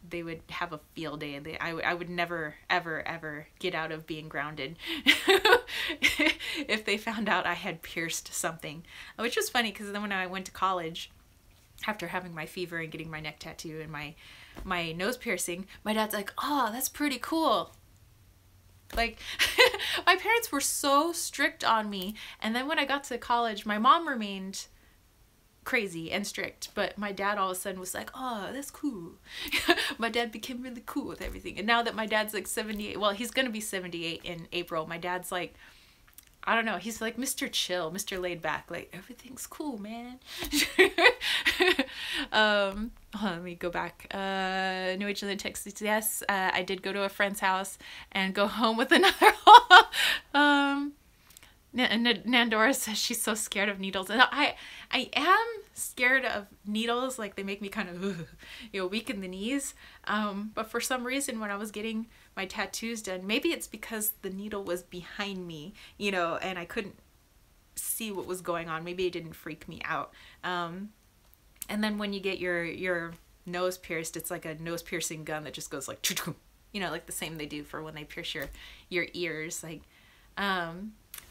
they would have a field day, and I would never ever get out of being grounded if they found out I had pierced something. Which was funny, because then when I went to college after having my fever and getting my neck tattoo and my nose piercing, my dad's like, oh, that's pretty cool. Like, my parents were so strict on me, and then when I got to college, my mom remained crazy and strict, but my dad all of a sudden was like, oh, that's cool. My dad became really cool with everything. And now that my dad's like 78, well, he's gonna be 78 in April, my dad's like, I don't know, he's like Mr. Chill, Mr. Laid Back, like everything's cool, man. Hold on, let me go back. New Age Lynn texts, yes, I did go to a friend's house and go home with another Nandora says she's so scared of needles, and I am scared of needles. Like, they make me kind of, you know, weak in the knees. But for some reason, when I was getting my tattoos done, maybe it's because the needle was behind me, you know, and I couldn't see what was going on. Maybe it didn't freak me out. And then when you get your nose pierced, it's like a nose piercing gun that just goes like, you know, like the same they do for when they pierce your ears, like.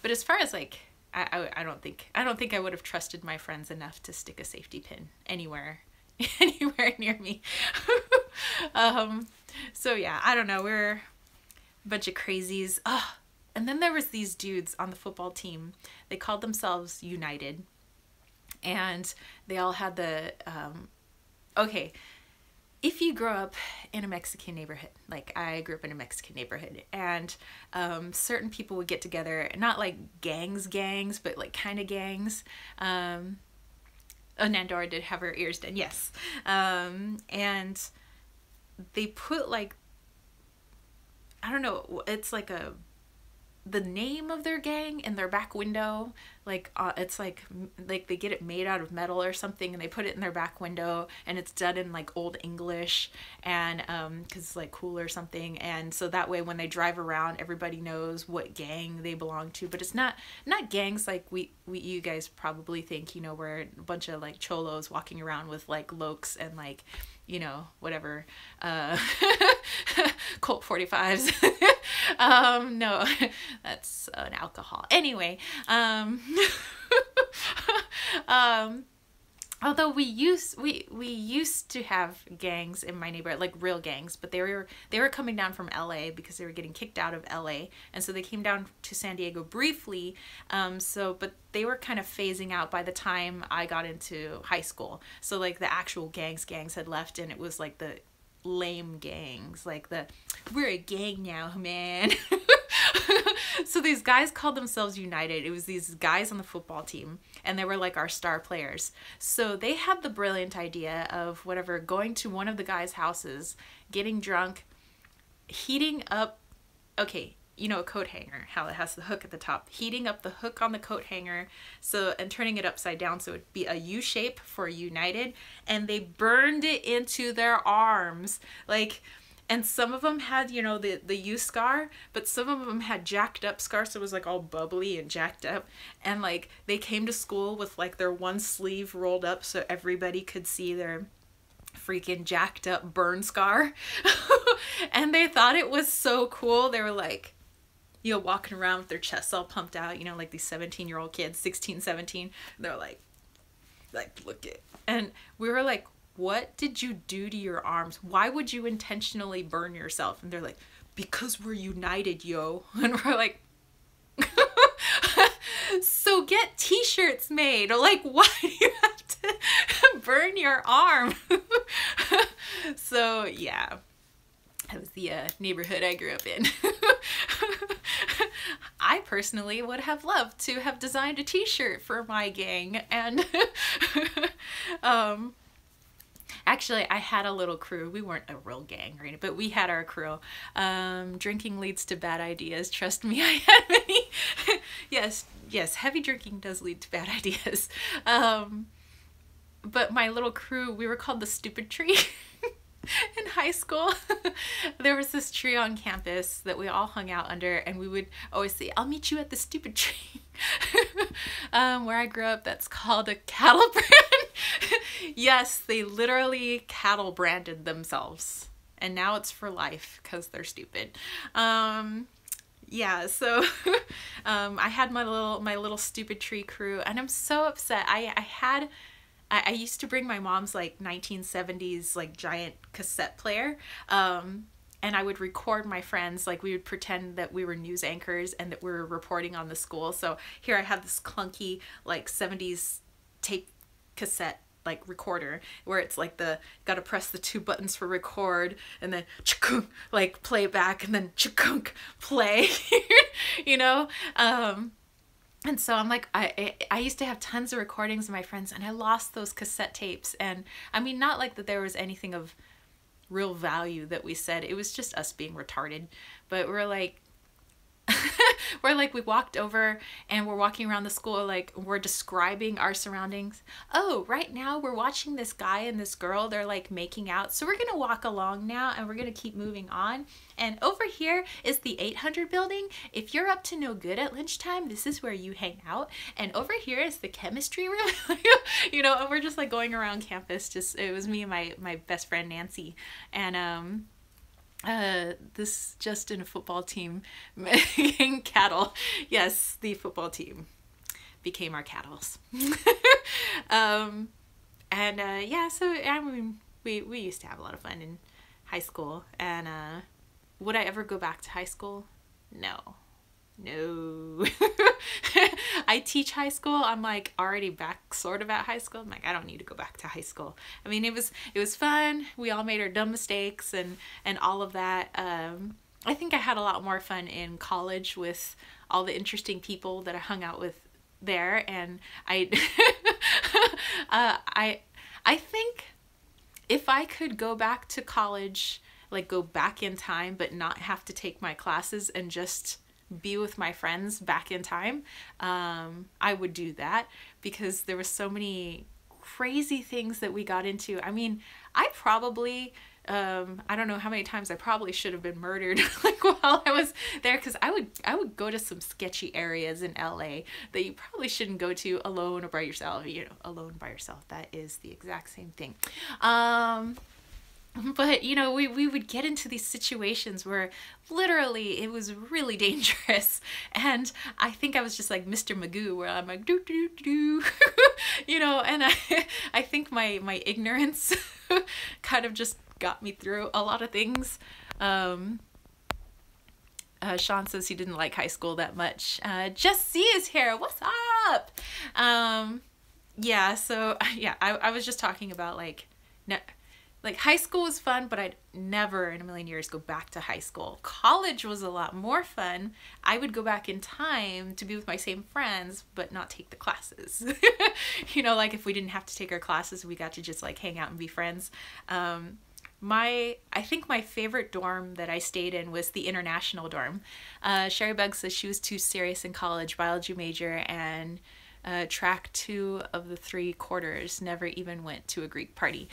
But as far as like, I don't think I would have trusted my friends enough to stick a safety pin anywhere near me. So yeah, I don't know. We're a bunch of crazies. Oh, and then there was these dudes on the football team. They called themselves United, and they all had the okay. if you grow up in a Mexican neighborhood, like I grew up in a Mexican neighborhood, and certain people would get together, not like gangs, but like kind of gangs. Oh, Nandora did have her ears done, yes. And they put like, I don't know, it's like the name of their gang in their back window. Like it's like they get it made out of metal or something, and they put it in their back window, and it's done in like old English, and because it's like cool or something, and so that way when they drive around, everybody knows what gang they belong to. But it's not gangs like we you guys probably think, you know, where a bunch of like cholos walking around with like lokes and like, you know, whatever, Colt 45s. No, that's an alcohol. Anyway, although we used to have gangs in my neighborhood, like real gangs, but they were coming down from LA because they were getting kicked out of LA, and so they came down to San Diego briefly. But they were kind of phasing out by the time I got into high school. So like the actual gangs had left, and it was like the lame gangs, like we're a gang now, man. So these guys called themselves United. It was these guys on the football team, and they were like our star players. So they had the brilliant idea of whatever, going to one of the guys' houses, getting drunk, heating up, okay, you know, a coat hanger, how it has the hook at the top, heating up the hook on the coat hanger, and turning it upside down so it'd be a U shape for United, and they burned it into their arms, like. And some of them had, you know, the U scar, but some of them had jacked up scars, so it was like all bubbly and jacked up. And like they came to school with like their one sleeve rolled up so everybody could see their freaking jacked up burn scar. And they thought it was so cool. They were like, you know, walking around with their chests all pumped out, you know, like these 17-year-old kids, 16, 17. They're like, look it. And we were like, what did you do to your arms? Why would you intentionally burn yourself? And they're like, because we're united, yo. And we're like, so get t-shirts made. Or like, why do you have to burn your arm? So yeah, that was the neighborhood I grew up in. I personally would have loved to have designed a t-shirt for my gang, and actually, I had a little crew. We weren't a real gang or anything, but we had our crew. Drinking leads to bad ideas. Trust me, I had many. Yes, heavy drinking does lead to bad ideas. But my little crew, we were called the Stupid Tree. In high school. There was this tree on campus that we all hung out under, and we would always say, I'll meet you at the Stupid Tree. Where I grew up, that's called a cattle brand. Yes, they literally cattle branded themselves, and now it's for life because they're stupid. Yeah, so I had my little Stupid Tree crew, and I'm so upset. I used to bring my mom's like 1970s like giant cassette player, and I would record my friends. Like we would pretend that we were news anchors and that we were reporting on the school. So here I have this clunky like 70s tape cassette like recorder where it's like gotta press the 2 buttons for record, and then like play back, and then play. You know. And so I'm like, I used to have tons of recordings of my friends, and I lost those cassette tapes. And I mean, not like that there was anything of real value that we said. It was just us being retarded. But we're like, we walked over and we're walking around the school, like we're describing our surroundings. Oh, right now we're watching this guy and this girl, they're like making out. So we're going to walk along now, and we're going to keep moving on. And over here is the 800 building. If you're up to no good at lunchtime, this is where you hang out. And over here is the chemistry room. You know, and we're just like going around campus. It was me and my best friend Nancy. And this just in a football team making cattle. Yes, the football team became our cattles. Yeah, so I mean, we used to have a lot of fun in high school. And would I ever go back to high school? No. No. I teach high school. I'm like already back sort of at high school. I'm like, I don't need to go back to high school. I mean, it was fun. We all made our dumb mistakes and all of that. I think I had a lot more fun in college with all the interesting people that I hung out with there. And I think if I could go back to college, like go back in time, but not have to take my classes and just be with my friends back in time, I would do that, because there were so many crazy things that we got into. I mean, I probably, I don't know how many times I probably should have been murdered like while I was there, because I would go to some sketchy areas in LA that you probably shouldn't go to alone or by yourself. You know, alone by yourself, that is the exact same thing. But, you know, we would get into these situations where literally it was really dangerous. And I think I was just like Mr. Magoo, where I'm like, doo, doo, doo, doo. You know, and I think my ignorance kind of just got me through a lot of things. Sean says he didn't like high school that much. Jesse is here. What's up? Yeah, so, yeah, I was just talking about, like, like high school was fun, but I'd never in a million years go back to high school. College was a lot more fun. I would go back in time to be with my same friends, but not take the classes. You know, like if we didn't have to take our classes, we got to just like hang out and be friends. I think my favorite dorm that I stayed in was the international dorm. Sherry Bug says she was too serious in college, biology major, and track 2 of the 3 quarters, never even went to a Greek party.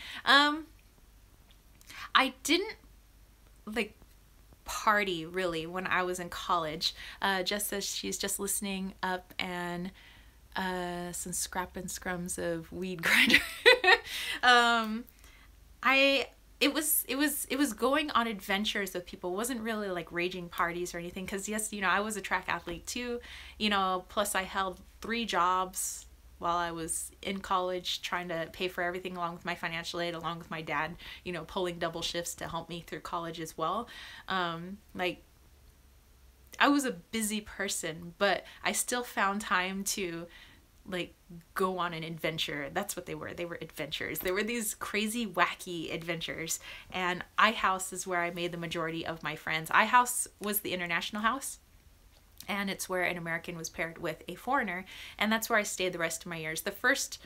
I didn't like party really when I was in college. Jess says she's just listening up and some scrap and scrums of weed grinder. It was going on adventures with people. It wasn't really like raging parties or anything, because yes, you know, I was a track athlete too, you know, plus I held 3 jobs while I was in college, trying to pay for everything along with my financial aid, along with my dad, you know, pulling double shifts to help me through college as well. Like, I was a busy person, but I still found time to, like, go on an adventure. That's what they were. They were adventures. They were these crazy, wacky adventures. And iHouse is where I made the majority of my friends. iHouse was the international house, and it's where an American was paired with a foreigner, and that's where I stayed the rest of my years. The first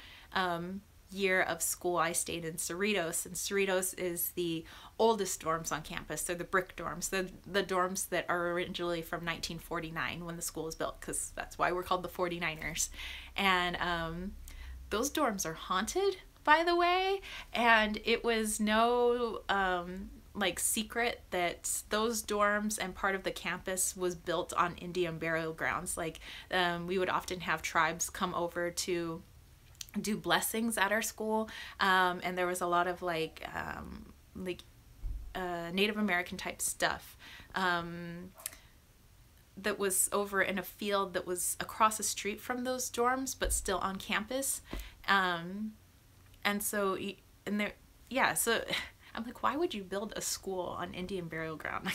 year of school, I stayed in Cerritos, and Cerritos is the oldest dorms on campus. They're the brick dorms, the dorms that are originally from 1949 when the school was built, because that's why we're called the 49ers. And those dorms are haunted, by the way, and it was no like secret that those dorms and part of the campus was built on Indian burial grounds. Like we would often have tribes come over to do blessings at our school, and there was a lot of like Native American type stuff that was over in a field that was across the street from those dorms but still on campus. And so so I'm like, why would you build a school on Indian burial ground?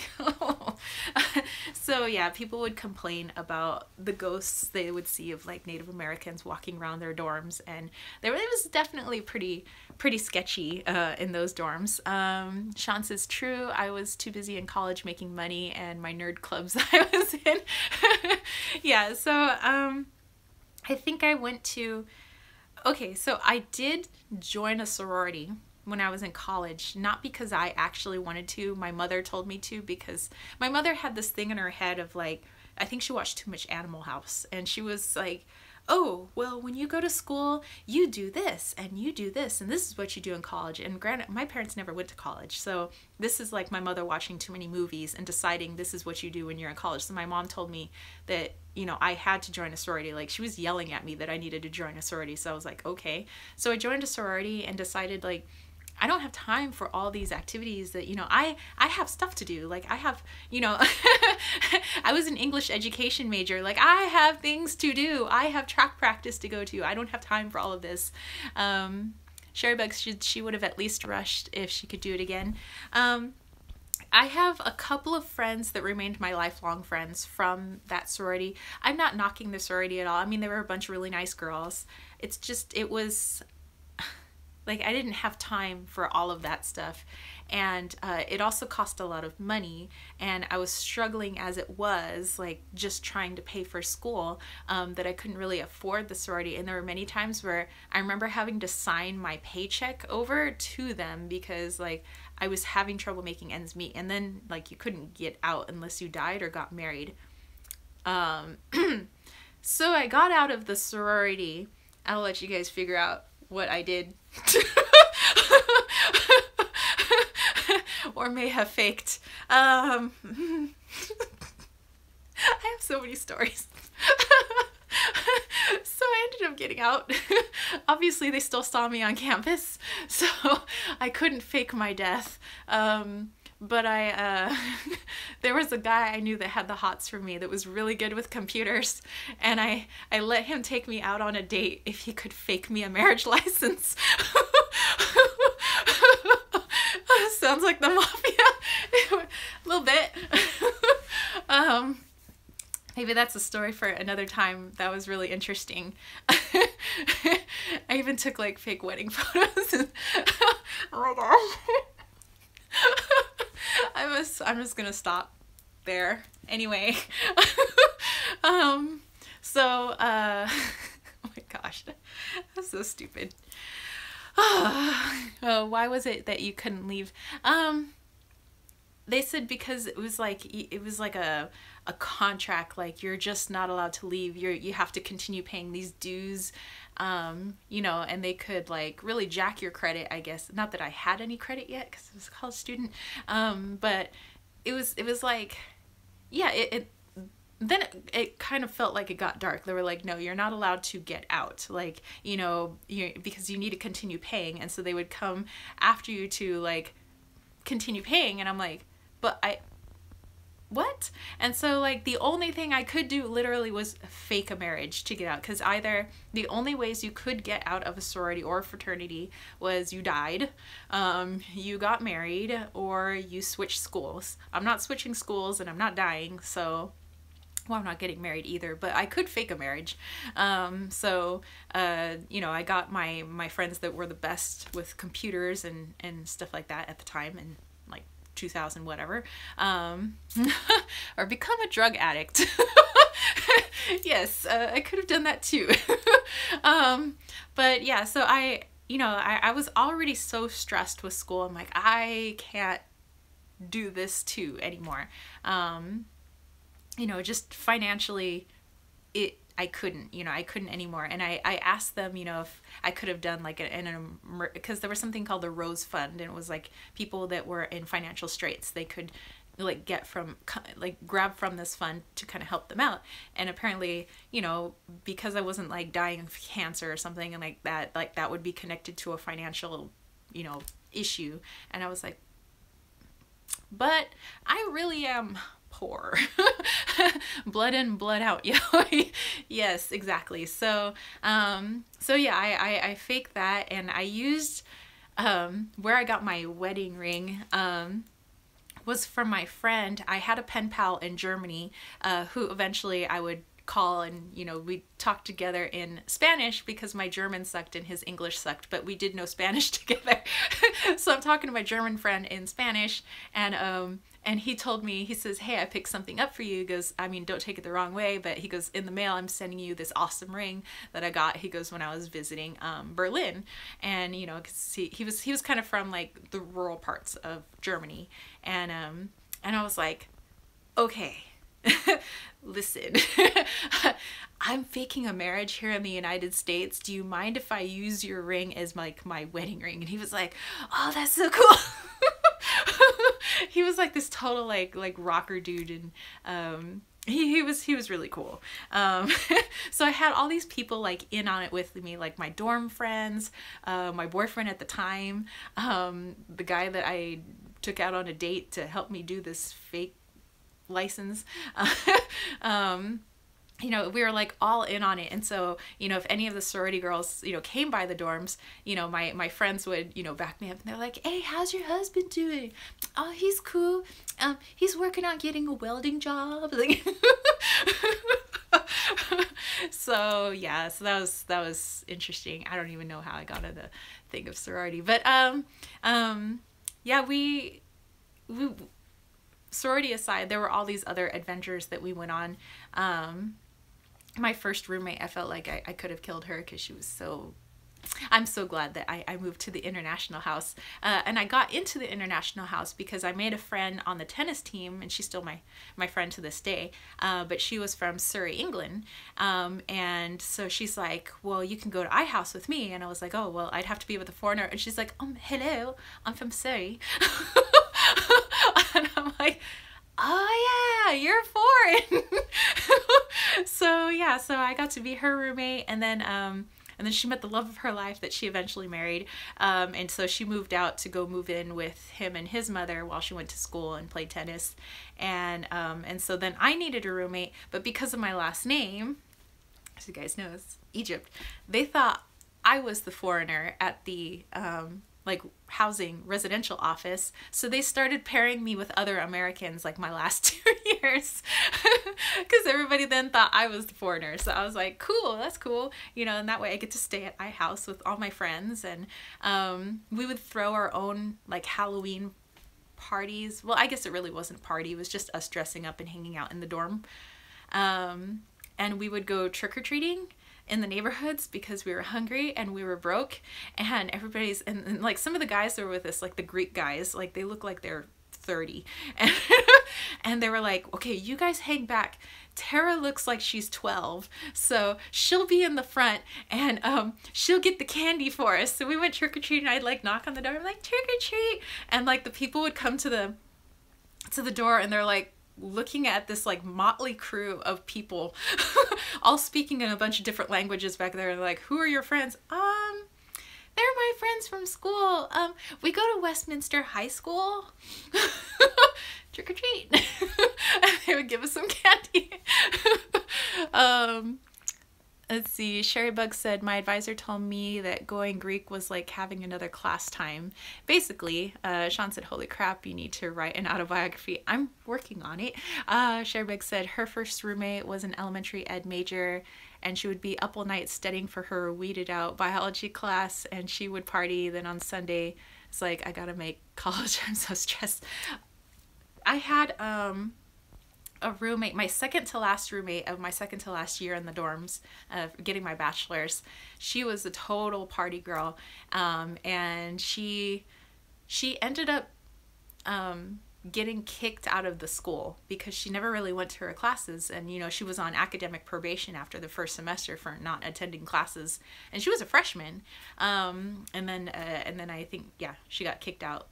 So yeah, people would complain about the ghosts they would see of like Native Americans walking around their dorms, and it was definitely pretty sketchy in those dorms. Sean says, true, I was too busy in college making money and my nerd clubs I was in. Yeah, so I think I went to, okay, so I did join a sorority when I was in college, not because I actually wanted to. My mother told me to, because my mother had this thing in her head of like, I think she watched too much Animal House, and she was like, oh, well, when you go to school, you do this and you do this, and this is what you do in college. And granted, my parents never went to college, so this is like my mother watching too many movies and deciding this is what you do when you're in college. So my mom told me that, you know, I had to join a sorority. Like, she was yelling at me that I needed to join a sorority, so I was like, okay. So I joined a sorority and decided, like, I don't have time for all these activities that, you know, I have stuff to do. Like, I have, you know, I was an English education major. Like, I have things to do. I have track practice to go to. I don't have time for all of this. Sherry Bugs, she would have at least rushed if she could do it again. I have a couple of friends that remained my lifelong friends from that sorority. I'm not knocking the sorority at all. I mean, they were a bunch of really nice girls. It's just, it was like I didn't have time for all of that stuff. And it also cost a lot of money, and I was struggling as it was, like just trying to pay for school, that I couldn't really afford the sorority. And there were many times where I remember having to sign my paycheck over to them because like I was having trouble making ends meet. And then like you couldn't get out unless you died or got married. So I got out of the sorority. I'll let you guys figure out what I did. Or may have faked. I have so many stories. So I ended up getting out. Obviously they still saw me on campus, so I couldn't fake my death. But there was a guy I knew that had the hots for me that was really good with computers, and I let him take me out on a date if he could fake me a marriage license. Sounds like the mafia. A little bit. Maybe that's a story for another time. That was really interesting. I even took like fake wedding photos. Oh my gosh. I'm just gonna stop there. Anyway. Oh my gosh. That's so stupid. Why was it that you couldn't leave? They said because it was like a contract, like you're just not allowed to leave. You have to continue paying these dues, you know, and they could like really jack your credit, I guess. Not that I had any credit yet because I was a college student, but it was like, yeah, then it kind of felt like it got dark. They were like, no, you're not allowed to get out, like, you know, because you need to continue paying. And so they would come after you to like continue paying, and I'm like, but what? And so like the only thing I could do literally was fake a marriage to get out, because either the only ways you could get out of a sorority or a fraternity was you died, you got married, or you switched schools. I'm not switching schools and I'm not dying, so well, I'm not getting married either, but I could fake a marriage. So you know, I got my friends that were the best with computers and stuff like that at the time, in like 2000 whatever, or become a drug addict. Yes, I could have done that too. But yeah, so I was already so stressed with school. I'm like, I can't do this too anymore. You know, just financially, I couldn't anymore. And I asked them, you know, if I could have done like because there was something called the Rose Fund, and it was like people that were in financial straits, they could like grab from this fund to kind of help them out. And apparently, you know, because I wasn't like dying of cancer or something, and like that would be connected to a financial, you know, issue. And I was like, but I really am poor. Blood in, blood out. Yes, exactly. So yeah, I faked that, and I used where I got my wedding ring was from my friend. I had a pen pal in Germany who eventually I would call, and you know, we talked together in Spanish because my German sucked and his English sucked, but we did know Spanish together. So I'm talking to my German friend in Spanish, and he told me, he says, hey, I picked something up for you. He goes, I mean, don't take it the wrong way, but he goes, in the mail, I'm sending you this awesome ring that I got, he goes, when I was visiting Berlin. And, you know, cause he was kind of from like the rural parts of Germany. And I was like, okay, listen, I'm faking a marriage here in the United States. Do you mind if I use your ring as like my wedding ring? And he was like, oh, that's so cool. He was like this total like rocker dude, and he was really cool. So I had all these people like in on it with me, like my dorm friends, my boyfriend at the time, the guy that I took out on a date to help me do this fake license. You know, we were like all in on it. And so, you know, if any of the sorority girls, you know, came by the dorms, you know, my friends would, you know, back me up, and they're like, hey, how's your husband doing? oh, he's cool. He's working on getting a welding job. Like, so yeah, so that was interesting. I don't even know how I got on the thing of sorority, but yeah, we sorority aside, there were all these other adventures that we went on. My first roommate, I felt like I could have killed her because she was so... I'm so glad that I moved to the international house. And I got into the international house because I made a friend on the tennis team, and she's still my friend to this day. But she was from Surrey, England. And so she's like, well, you can go to iHouse with me. And I was like, oh, well, I'd have to be with a foreigner. And she's like, hello, I'm from Surrey. And I'm like, oh yeah, you're foreign. So yeah, so I got to be her roommate, and then she met the love of her life that she eventually married. And so she moved out to go move in with him and his mother while she went to school and played tennis. And so then I needed a roommate, but because of my last name, as you guys know, it's Egypt, they thought I was the foreigner at the like housing residential office. So they started pairing me with other Americans like my last 2 years because everybody then thought I was the foreigner. So I was like, cool, that's cool. You know, and that way I get to stay at my house with all my friends. And we would throw our own like Halloween parties. Well, I guess it really wasn't a party. It was just us dressing up and hanging out in the dorm. And we would go trick-or-treating in the neighborhoods because we were hungry and we were broke, and everybody's and like some of the guys that were with us, like the Greek guys, like they look like they're 30, and they were like, okay, you guys hang back, Tara looks like she's 12, so she'll be in the front and she'll get the candy for us. So we went trick-or-treating. I'd like knock on the door, I'm like, trick-or-treat, and like the people would come to the door, and they're like looking at this like motley crew of people all speaking in a bunch of different languages back there. And like, who are your friends? They're my friends from school. We go to Westminster High School. Trick or treat. And they would give us some candy. Let's see, Sherry Bug said, my advisor told me that going Greek was like having another class time. Basically, Sean said, holy crap, you need to write an autobiography. I'm working on it. Sherry Bug said her first roommate was an elementary ed major, and she would be up all night studying for her weeded out biology class, and she would party. Then on Sunday, it's like, I gotta make college. I'm so stressed. I had a roommate, my second to last roommate of my second to last year in the dorms, getting my bachelor's. She was a total party girl, and she ended up getting kicked out of the school because she never really went to her classes, and you know, she was on academic probation after the first semester for not attending classes, and she was a freshman, and then I think, yeah, she got kicked out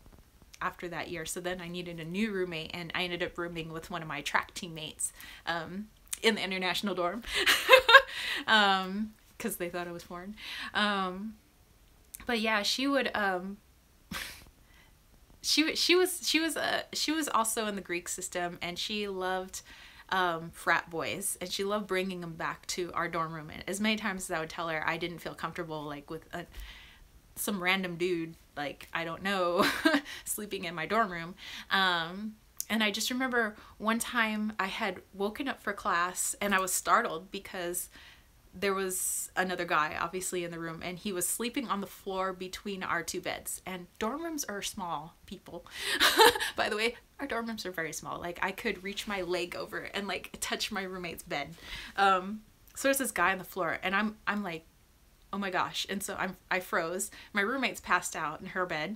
after that year. So then I needed a new roommate, and I ended up rooming with one of my track teammates in the international dorm because they thought I was foreign. But yeah, she would she was also in the Greek system, and she loved frat boys, and she loved bringing them back to our dorm room. And as many times as I would tell her I didn't feel comfortable like with some random dude, like, I don't know, sleeping in my dorm room. And I just remember one time I had woken up for class, and I was startled because there was another guy obviously in the room, and he was sleeping on the floor between our two beds. And dorm rooms are small, people. By the way, our dorm rooms are very small. Like, I could reach my leg over and like touch my roommate's bed. So there's this guy on the floor, and I'm like, oh my gosh. And so I froze. My roommate's passed out in her bed,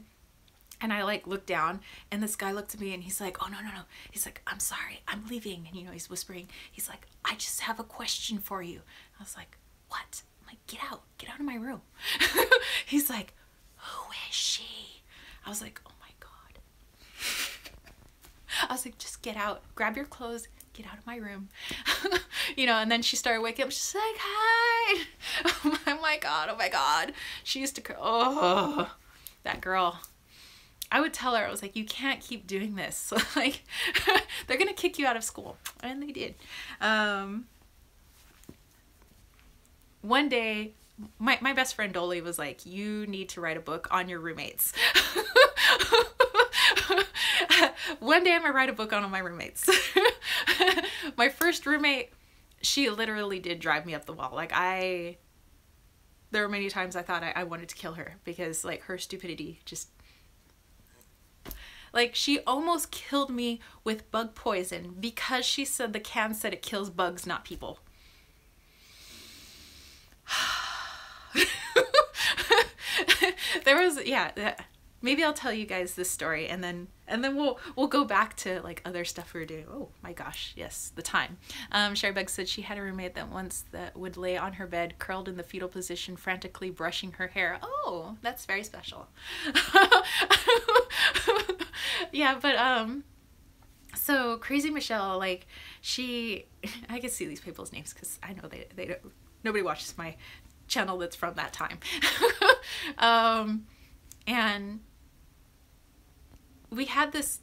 and I like looked down, and this guy looked at me, and he's like, oh no. He's like, I'm sorry, I'm leaving. And you know, he's whispering, he's like, I just have a question for you. I was like, what? I'm like, get out of my room. He's like, who is she? I was like, oh my God. I was like, just get out, grab your clothes, get out of my room. You know, and then she started waking up. She's like, hi. Oh my God. She used to, oh, that girl. I would tell her, I was like, you can't keep doing this. Like, they're going to kick you out of school. And they did. One day, my best friend Dolly was like, you need to write a book on your roommates. One day I'm gonna write a book on all my roommates. My first roommate, she literally did drive me up the wall. Like there were many times I thought I wanted to kill her because like her stupidity just, like she almost killed me with bug poison because she said the can said it kills bugs, not people. There was, yeah, maybe I'll tell you guys this story and then we'll go back to like other stuff we were doing. Oh my gosh, yes, the time. Sherry Bug said she had a roommate that would lay on her bed, curled in the fetal position, frantically brushing her hair. Oh, that's very special. Yeah, but so Crazy Michelle, like I can see these people's names because I know they don't, nobody watches my channel that's from that time. And we had this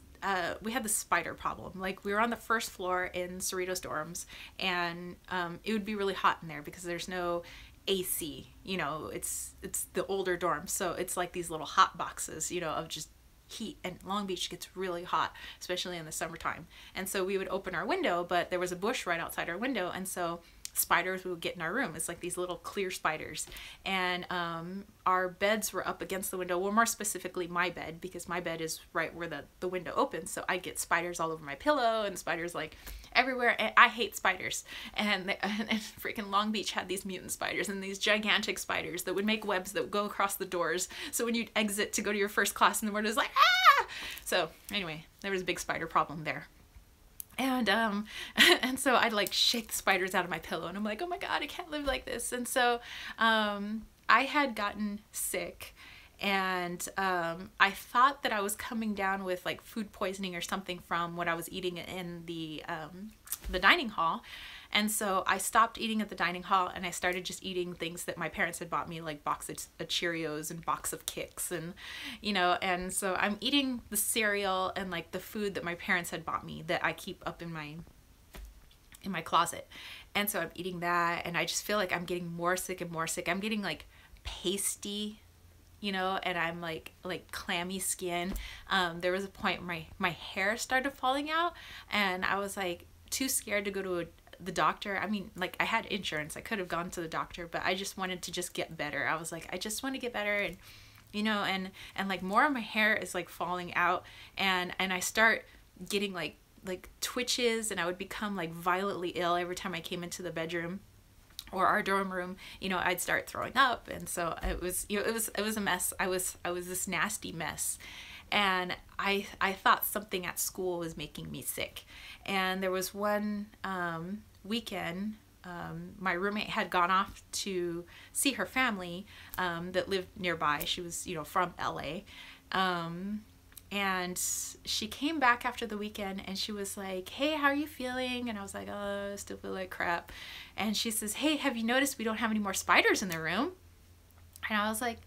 spider problem. Like we were on the first floor in Cerritos dorms, and it would be really hot in there because there's no AC, you know, it's the older dorms, so it's like these little hot boxes, you know, of just heat, and Long Beach gets really hot, especially in the summertime. And so we would open our window, but there was a bush right outside our window, and so spiders would get in our room. It's like these little clear spiders, and our beds were up against the window. Well, more specifically my bed, because my bed is right where the window opens, so I get spiders all over my pillow and spiders like everywhere. And I hate spiders, and freaking Long Beach had these mutant spiders and these gigantic spiders that would make webs that would go across the doors, so when you'd exit to go to your first class in the morning, it was like ah. So anyway, there was a big spider problem there. And and so I'd like shake the spiders out of my pillow, and I'm like, oh my God, I can't live like this. And so I had gotten sick, and I thought that I was coming down with like food poisoning or something from what I was eating in the dining hall. And so I stopped eating at the dining hall, and I started just eating things that my parents had bought me, like box of Cheerios and box of Kicks, and you know, and so I'm eating the cereal and like the food that my parents had bought me that I keep up in my closet. And so I'm eating that, and I just feel like I'm getting more sick and more sick. I'm getting like pasty, you know, and I'm like clammy skin. There was a point where my hair started falling out, and I was like too scared to go to the doctor. I mean, like I had insurance, I could have gone to the doctor, but I just wanted to just get better. I was like, I just want to get better, and you know, and like more of my hair is like falling out, and I start getting like twitches, and I would become like violently ill every time I came into the bedroom or our dorm room. You know, I'd start throwing up, and so it was, you know, it was a mess. I was this nasty mess. And I thought something at school was making me sick. And there was one weekend, my roommate had gone off to see her family that lived nearby. She was, you know, from LA. And she came back after the weekend, and she was like, hey, how are you feeling? And I was like, oh, I still feel like crap. And she says, hey, have you noticed we don't have any more spiders in the room? And I was like,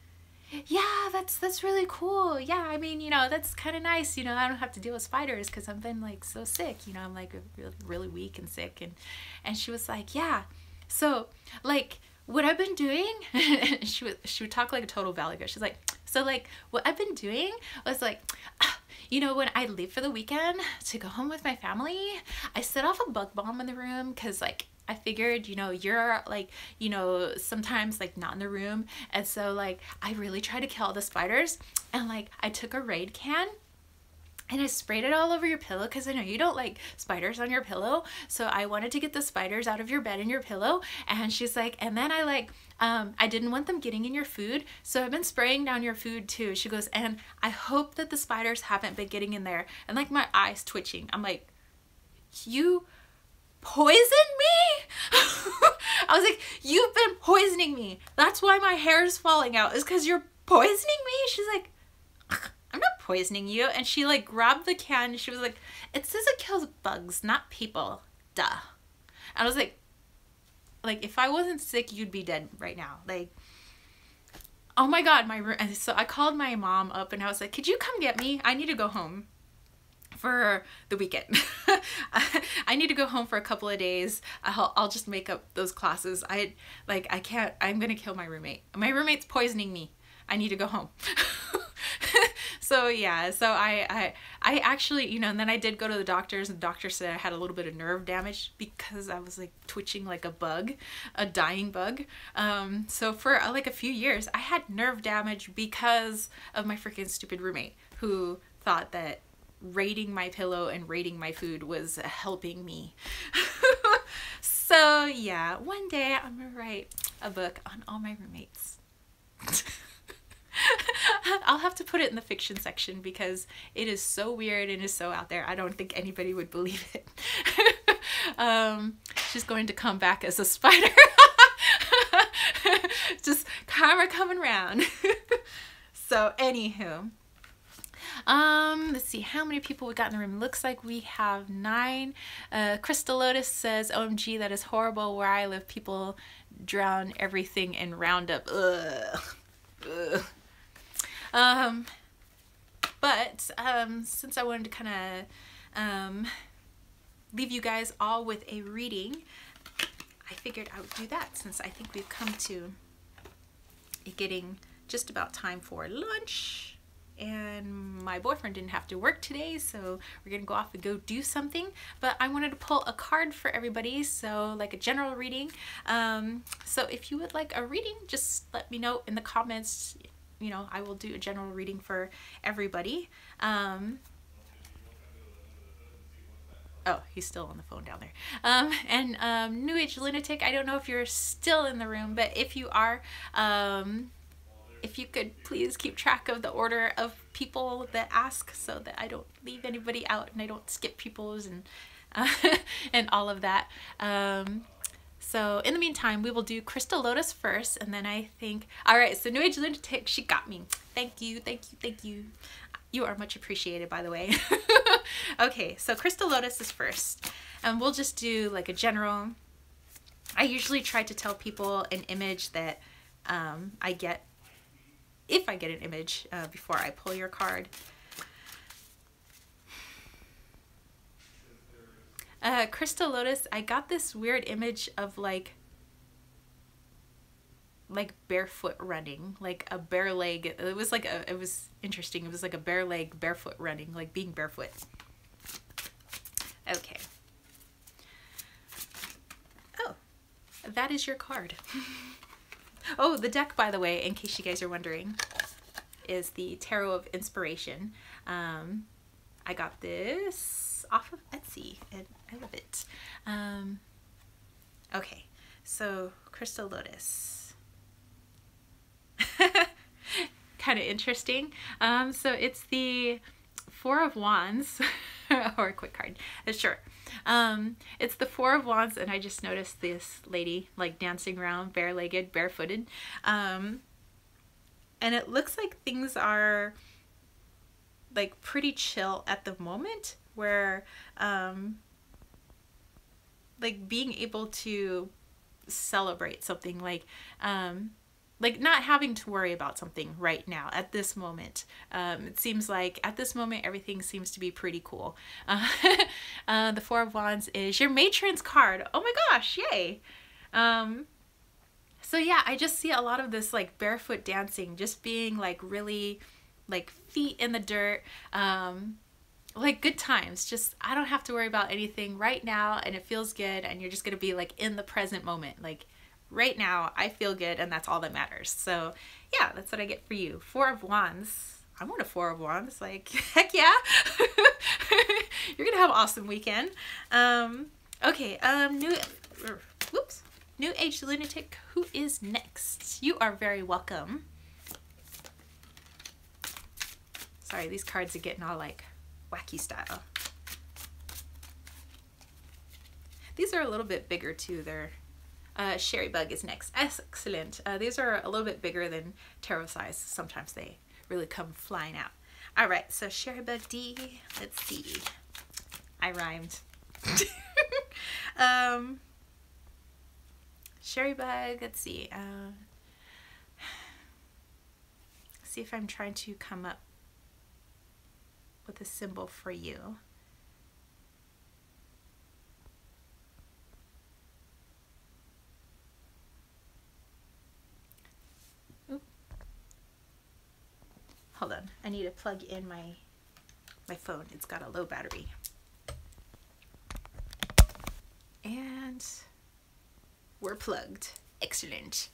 yeah, that's really cool. Yeah, I mean, you know, that's kind of nice. You know, I don't have to deal with spiders because I've been like so sick. You know, I'm like really, really weak and sick. And she was like, yeah. So like what I've been doing, she would talk like a total valley girl. She's like, so like what I've been doing was like, you know, when I leave for the weekend to go home with my family, I set off a bug bomb in the room because like I figured, you know, you're like, you know, sometimes like not in the room. And so like, I really try to kill the spiders. And like, I took a Raid can and I sprayed it all over your pillow because I know you don't like spiders on your pillow. So I wanted to get the spiders out of your bed and your pillow. And she's like, and then I like, I didn't want them getting in your food. So I've been spraying down your food too. She goes, and I hope that the spiders haven't been getting in there. And like my eyes twitching. I'm like, you poison me? I was like, you've been poisoning me. That's why my hair is falling out, is because you're poisoning me? She's like, I'm not poisoning you. And she like grabbed the can and she was like, it says it kills bugs, not people. Duh. And I was like if I wasn't sick, you'd be dead right now. Like, oh my God, and so I called my mom up and I was like, could you come get me? I need to go home for the weekend. I need to go home for a couple of days. I'll just make up those classes. I can't, I'm gonna kill my roommate. My roommate's poisoning me. I need to go home. So yeah, so I actually, you know, and then I did go to the doctors, and the doctor said I had a little bit of nerve damage because I was like twitching like a bug, a dying bug. So for like a few years I had nerve damage because of my freaking stupid roommate who thought that raiding my pillow and raiding my food was helping me. So yeah, one day I'm gonna write a book on all my roommates. I'll have to put it in the fiction section because it is so weird and is so out there. I don't think anybody would believe it. She's going to come back as a spider. Just karma coming round. So anywho, let's see how many people we got in the room. Looks like we have 9. Crystal Lotus says, OMG, that is horrible. Where I live, people drown everything in Roundup. Ugh. Ugh. But since I wanted to kind of leave you guys all with a reading, I figured I would do that since I think we've come to it getting just about time for lunch, and my boyfriend didn't have to work today, so we're gonna go off and go do something. But I wanted to pull a card for everybody, so like a general reading. So if you would like a reading, just let me know in the comments. You know, I will do a general reading for everybody. Oh, he's still on the phone down there. New Age Lunatic, I don't know if you're still in the room, but if you are, if you could please keep track of the order of people that ask so that I don't leave anybody out and I don't skip people's and and all of that. So in the meantime, we will do Crystal Lotus first, and then I think, all right, so New Age Lunatic, she got me. Thank you, thank you, thank you. You are much appreciated, by the way. Okay, so Crystal Lotus is first, and we'll just do like a general. I usually try to tell people an image that I get, if I get an image before I pull your card. Crystal Lotus, I got this weird image of like barefoot running, like a bare leg. It was like it was interesting. It was like a bare leg, barefoot running, like being barefoot. Okay. Oh, that is your card. Oh, the deck, by the way, in case you guys are wondering, is the Tarot of Inspiration. I got this off of Etsy, and I love it. Okay, so Crystal Lotus. Kind of interesting. So it's the Four of Wands, or a quick card. Sure. It's the Four of Wands, and I just noticed this lady like dancing around bare-legged, barefooted. And it looks like things are like pretty chill at the moment, where like being able to celebrate something, like not having to worry about something right now at this moment. It seems like at this moment everything seems to be pretty cool. The Four of Wands is your matron's card. Oh my gosh, yay. So yeah, I just see a lot of this like barefoot dancing, just being like really like feet in the dirt, like good times. Just I don't have to worry about anything right now, and it feels good, and you're just gonna be like in the present moment. Like right now I feel good, and that's all that matters. So yeah, that's what I get for you. Four of Wands. I want a Four of Wands. Like heck yeah. You're gonna have an awesome weekend. Okay, New Age Lunatic, who is next? You are very welcome. Sorry, these cards are getting all like wacky style. These are a little bit bigger too. They're Sherry Bug is next. Excellent. These are a little bit bigger than tarot size. Sometimes they really come flying out. All right, so Sherry Bug D. Let's see. I rhymed. Sherry Bug. Let's see. See if I'm trying to come up with a symbol for you. hold on. I need to plug in my phone. It's got a low battery. And we're plugged. Excellent.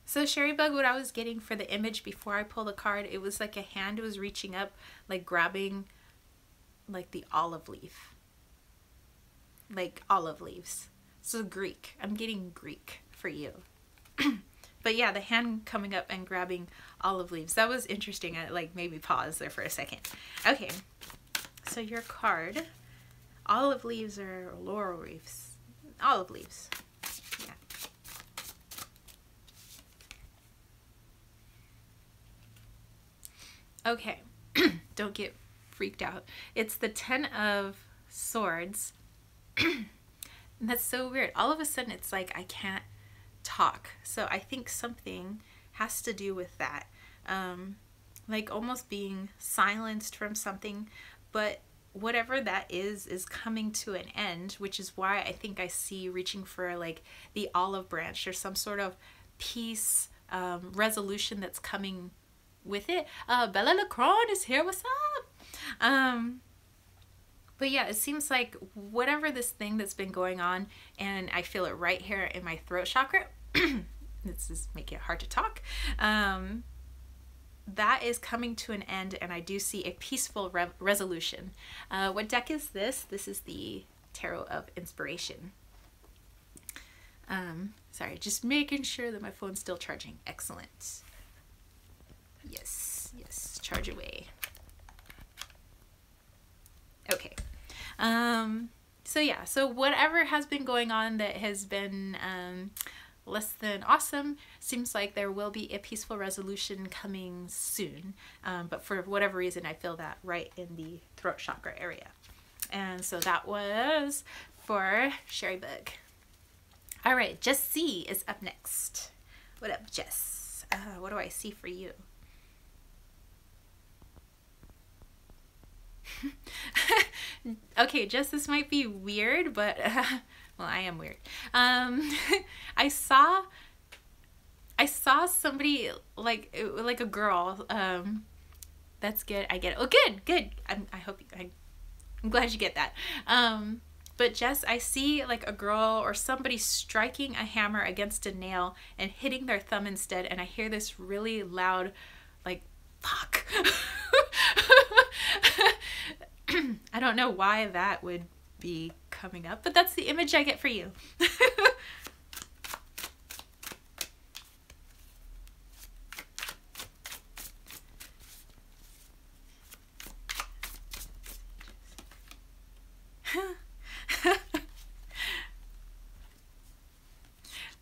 So Sherry Bug, what I was getting for the image before I pull the card, it was like a hand was reaching up, like grabbing like the olive leaf. Like olive leaves. So Greek. I'm getting Greek for you. But yeah, the hand coming up and grabbing olive leaves. That was interesting. I like made me pause there for a second. Okay. So your card. Olive leaves or laurel leaves? Olive leaves. Yeah. Okay. Don't get freaked out. It's the 10 of Swords. And that's so weird. All of a sudden it's like I can't talk. So I think something has to do with that. Like almost being silenced from something, but whatever that is coming to an end, which is why I think I see reaching for like the olive branch or some sort of peace, resolution that's coming with it. Bella Lacron is here. What's up? But yeah, it seems like whatever this thing that's been going on, and I feel it right here in my throat chakra. This is making it hard to talk. That is coming to an end, and I do see a peaceful resolution. What deck is this? This is the Tarot of Inspiration. Sorry, just making sure that my phone's still charging. Excellent. Yes, yes, charge away. Okay. So yeah, so whatever has been going on that has been less than awesome, seems like there will be a peaceful resolution coming soon. But for whatever reason, I feel that right in the throat chakra area. And so that was for Sherry Bug. All right, Jess C is up next. What up, Jess? What do I see for you? Okay, Jess, this might be weird, but well, I am weird. I saw somebody like a girl. That's good. I get it. Oh, good. I'm glad you get that. But Jess, I see like a girl or somebody striking a hammer against a nail and hitting their thumb instead, and I hear this really loud, like, fuck. I don't know why that would be coming up, but that's the image I get for you.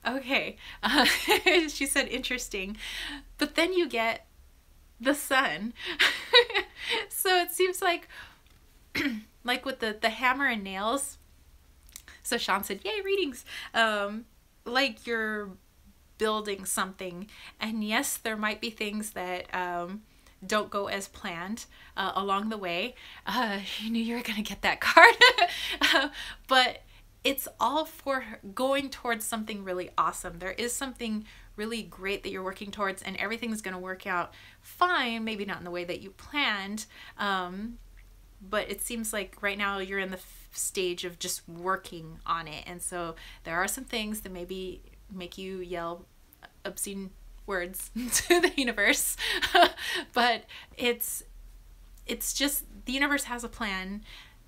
Okay, she said interesting, but then you get the sun. So it seems like like with the hammer and nails. So Sean said, yay, readings. Like you're building something, and yes, there might be things that don't go as planned along the way. You knew you were gonna get that card. But it's all for going towards something really awesome. There is something really great that you're working towards, and everything's gonna work out fine, maybe not in the way that you planned, but it seems like right now you're in the stage of just working on it. And so there are some things that maybe make you yell obscene words to the universe, but it's just the universe has a plan,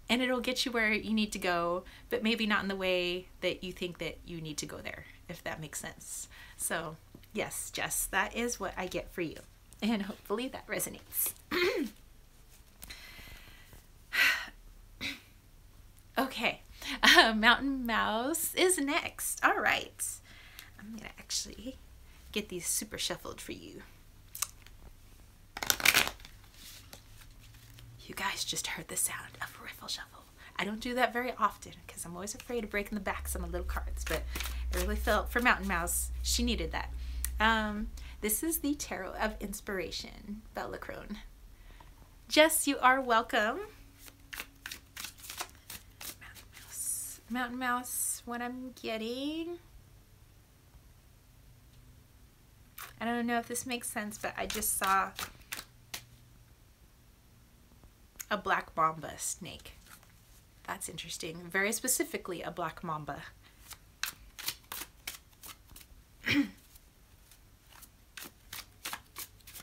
and it'll get you where you need to go, but maybe not in the way that you think that you need to go there, if that makes sense. So yes, Jess, that is what I get for you, and hopefully that resonates. Okay, Mountain Mouse is next. All right, I'm gonna actually get these super shuffled for you. You guys just heard the sound of a riffle shuffle. I don't do that very often because I'm always afraid of breaking the backs on the little cards, but I really felt for Mountain Mouse, she needed that. This is the Tarot of Inspiration, Bella Crone. Jess, you are welcome. Mountain Mouse, what I'm getting. I don't know if this makes sense, but I just saw a black mamba snake. That's interesting. Very specifically, a black mamba.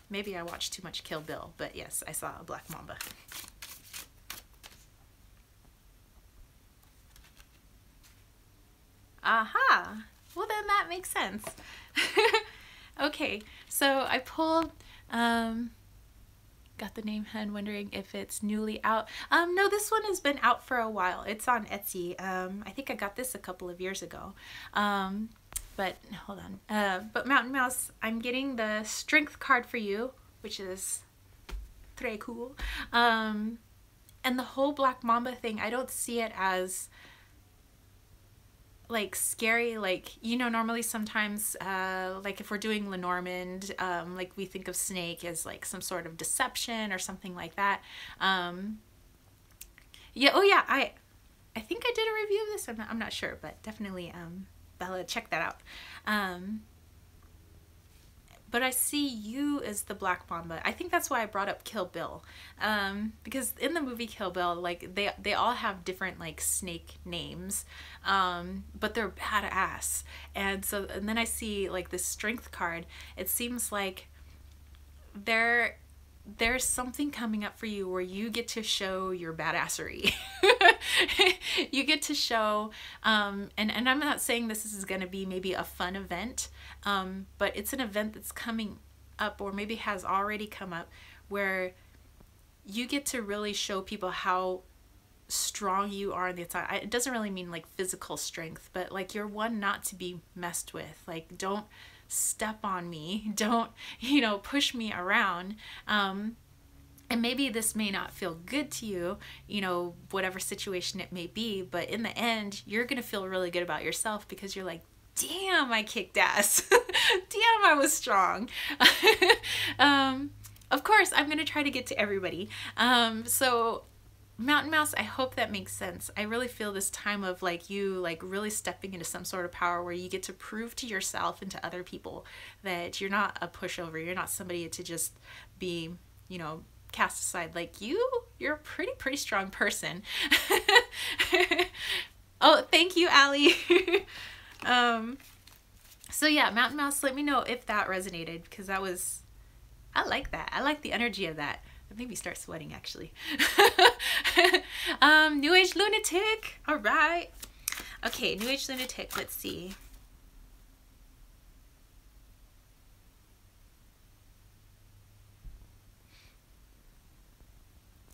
Maybe I watched too much Kill Bill, but yes, I saw a black mamba. Aha! Well, then that makes sense. Okay, so I pulled, got the name hen, wondering if it's newly out. No, this one has been out for a while. It's on Etsy. I think I got this a couple of years ago. But hold on. But Mountain Mouse, I'm getting the strength card for you, which is très cool. And the whole Black Mamba thing, I don't see it as like scary, like, you know, normally sometimes like if we're doing Lenormand, like we think of snake as like some sort of deception or something like that. Yeah, oh yeah, I think I did a review of this. I'm not sure, but definitely Bella, check that out. But I see you as the Black Mamba. I think that's why I brought up Kill Bill, because in the movie Kill Bill, like they all have different like snake names, but they're badass. And then I see like this strength card. It seems like there's something coming up for you where you get to show your badassery. You get to show, and I'm not saying this is going to be maybe a fun event, but it's an event that's coming up, or maybe has already come up, where you get to really show people how strong you are on the inside. It doesn't really mean like physical strength, but like you're one not to be messed with. Like, don't step on me, don't, you know, push me around. And maybe this may not feel good to you, you know, whatever situation it may be, but in the end, you're gonna feel really good about yourself because you're like, damn, I kicked ass. Damn, I was strong. Of course, I'm gonna try to get to everybody. So Mountain Mouse, I hope that makes sense. I really feel this time of like you like really stepping into some sort of power where you get to prove to yourself and to other people that you're not a pushover. You're not somebody to just be, you know, cast aside. Like you're a pretty strong person. Oh, thank you, Allie. So yeah, Mountain Mouse, let me know if that resonated, because I like that. I like the energy of that. It made me start sweating, actually. New Age Lunatic. All right. Okay, New Age Lunatic. Let's see.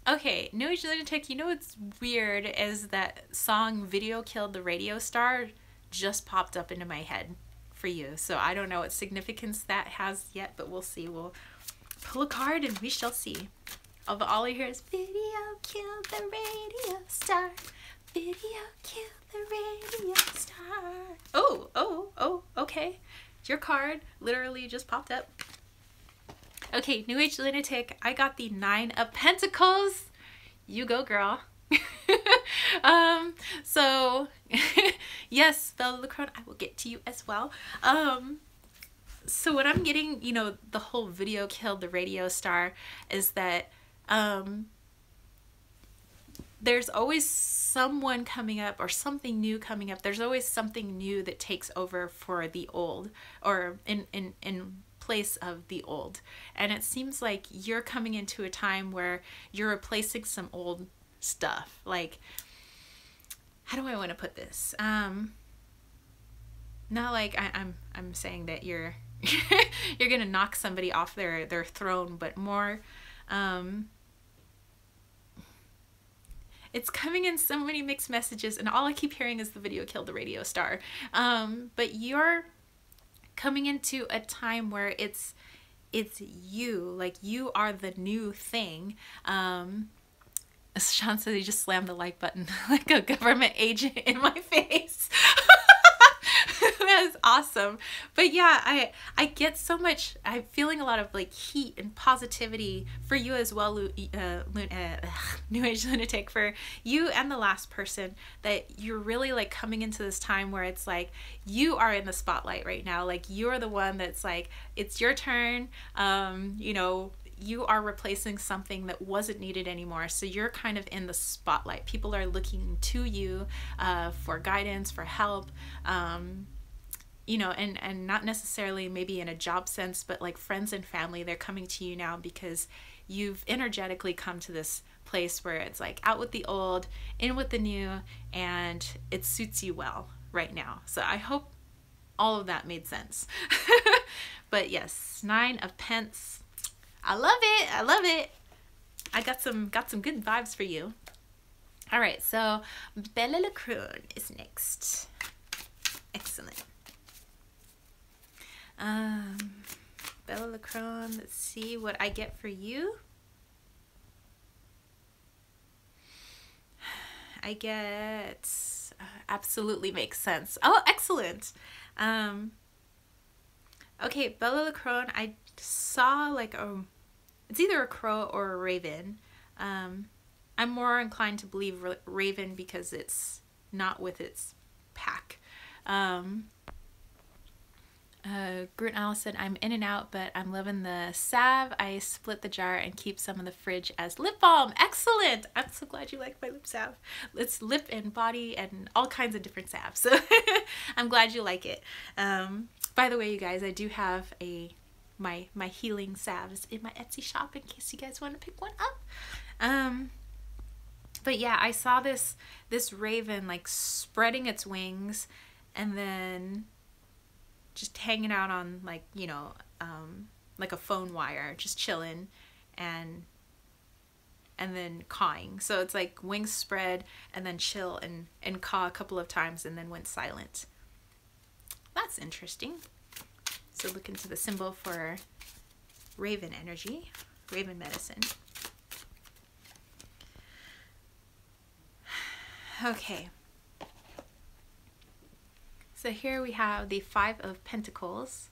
Okay, New Age Lunatic, you know what's weird is that song Video Killed the Radio Star just popped up into my head for you. So I don't know what significance that has yet, but we'll see. We'll pull a card and we shall see. Although all I hear is Video Killed the Radio Star. Video Killed the Radio Star. Oh, okay. Your card literally just popped up. Okay, New Age Lunatic, I got the 9 of Pentacles. You go, girl. So, yes, Bella Lacrone, I will get to you as well. So what I'm getting, you know, the whole Video Killed the Radio Star is that there's always someone coming up or something new coming up. There's always something new that takes over for the old, or in place of the old. And it seems like you're coming into a time where you're replacing some old stuff. Like, how do I want to put this? Not like I'm saying that you're you're gonna knock somebody off their throne, but more it's coming in so many mixed messages, and all I keep hearing is the Video Killed the Radio Star. But you're coming into a time where it's you, like you are the new thing. Sean said he just slammed the like button like a government agent in my face. That's awesome. But yeah, I get so much. I'm feeling a lot of like heat and positivity for you as well, New Age Lunatic, for you and the last person, that you're really like coming into this time where it's like you are in the spotlight right now. Like you're the one that's like, it's your turn. You know, you are replacing something that wasn't needed anymore. So you're kind of in the spotlight. People are looking to you for guidance, for help, you know, and not necessarily maybe in a job sense, but like friends and family, they're coming to you now because you've energetically come to this place where it's like out with the old, in with the new, and it suits you well right now. So I hope all of that made sense. But yes, 9 of Pence. I love it. I love it. I got some good vibes for you. All right, so Bella Lacroix is next. Excellent. Bella Lacroix, let's see what I get for you. I get absolutely makes sense. Oh, excellent. Okay, Bella Lacroix, I saw like it's either a crow or a raven. I'm more inclined to believe raven because it's not with its pack. Groot Allison, I'm in and out, but I'm loving the salve. I split the jar and keep some in the fridge as lip balm. Excellent! I'm so glad you like my lip salve. It's lip and body and all kinds of different salves. So I'm glad you like it. By the way, you guys, I do have my healing salves in my Etsy shop in case you guys want to pick one up. But yeah, I saw this raven like spreading its wings and then just hanging out on like, you know, like a phone wire, just chilling and then cawing. So it's like wings spread and then chill and caw a couple of times and then went silent. That's interesting. So look into the symbol for raven energy, raven medicine. Okay. So here we have the 5 of Pentacles.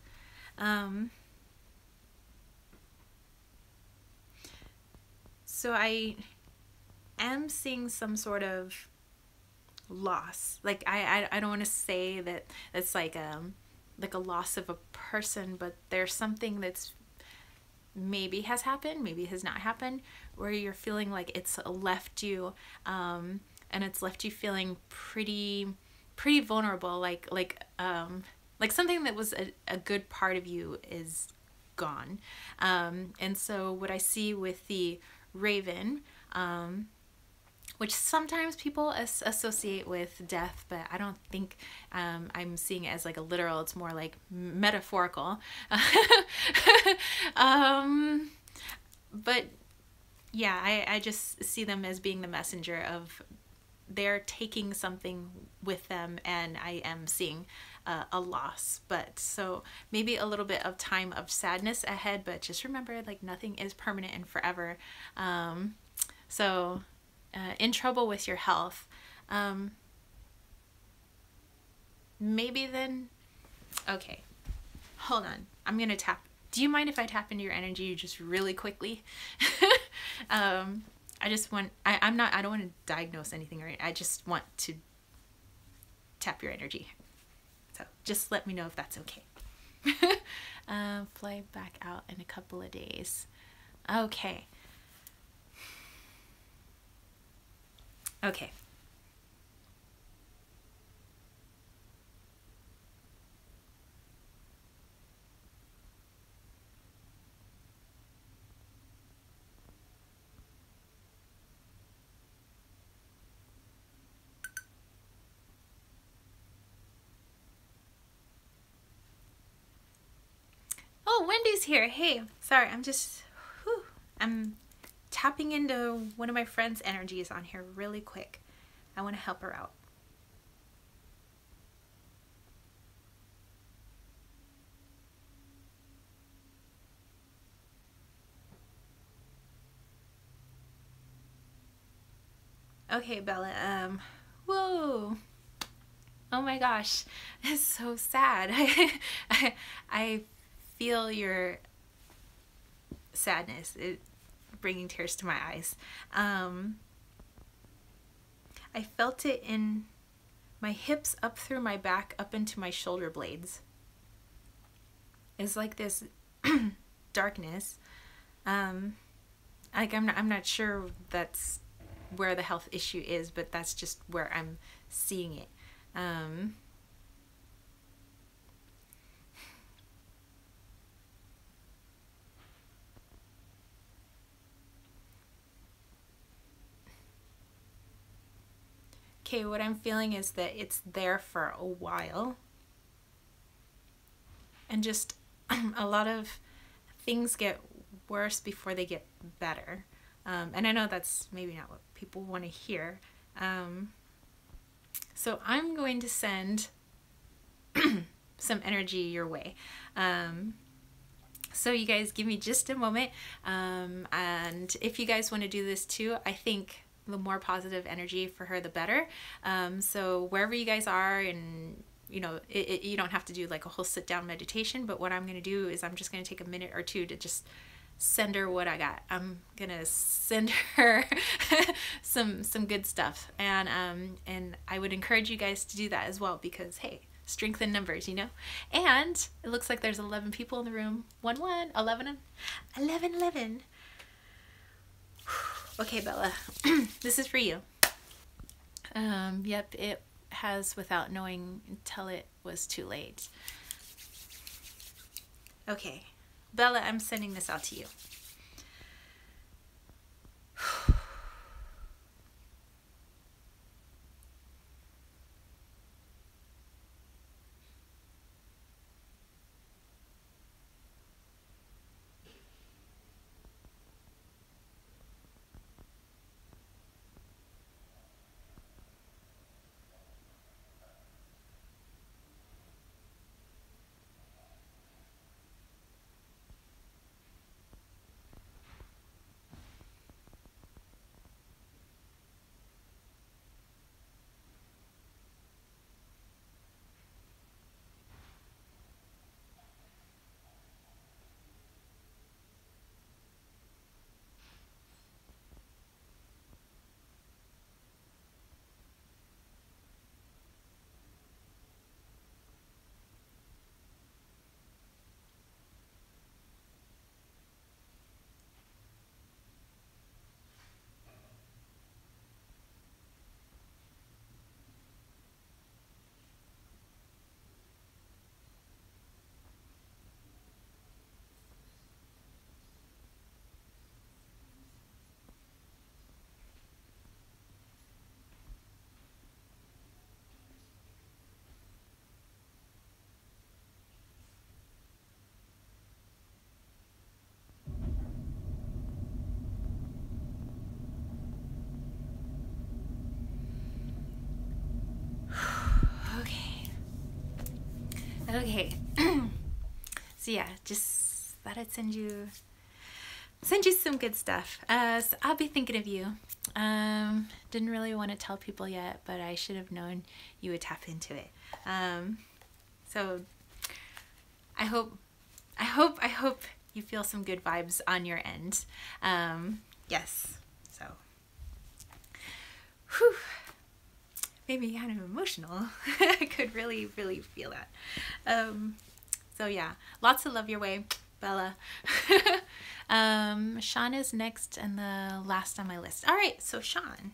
So I am seeing some sort of loss. Like I don't want to say that it's like a loss of a person, but there's something that's maybe has happened, maybe has not happened, where you're feeling like it's left you, and it's left you feeling pretty vulnerable, like something that was a good part of you is gone. And so what I see with the raven, which sometimes people associate with death, but I don't think I'm seeing it as like a literal, it's more like metaphorical. But yeah, I just see them as being the messenger of, they're taking something with them, and I am seeing a loss. But so maybe a little bit of time of sadness ahead, but just remember, like, nothing is permanent and forever. So in trouble with your health, maybe then, okay, hold on, I'm gonna tap. Do you mind if I tap into your energy just really quickly? I just want, I don't want to diagnose anything, right? I just want to tap your energy. So just let me know if that's okay. Fly back out in a couple of days. Okay. Okay. Oh, Wendy's here. Hey, sorry, I'm tapping into one of my friend's energies on here really quick. I want to help her out. Okay, Bella, whoa. Oh my gosh, it's so sad. I feel your sadness. It bringing tears to my eyes. I felt it in my hips, up through my back, up into my shoulder blades. It's like this darkness. Like I'm not sure that's where the health issue is, but that's just where I'm seeing it. Okay, what I'm feeling is that it's there for a while, and just a lot of things get worse before they get better. And I know that's maybe not what people want to hear. So I'm going to send some energy your way. So you guys give me just a moment. And if you guys want to do this too, I think the more positive energy for her, the better. So wherever you guys are, and you know, you don't have to do like a whole sit down meditation, but what I'm going to do is I'm just going to take a minute or two to just send her what I got. I'm gonna send her some good stuff, and I would encourage you guys to do that as well, because hey, strength in numbers, you know. And it looks like there's 11 people in the room. 11. Okay, Bella, this is for you. Yep, it has, without knowing until it was too late. Okay, Bella, I'm sending this out to you. Okay. So yeah, just thought I'd send you some good stuff. So I'll be thinking of you. Didn't really want to tell people yet, but I should have known you would tap into it. So I hope you feel some good vibes on your end. Yes. So whew. Made me kind of emotional. I could really feel that. So yeah, lots of love your way, Bella. Sean is next and the last on my list. All right, so Sean.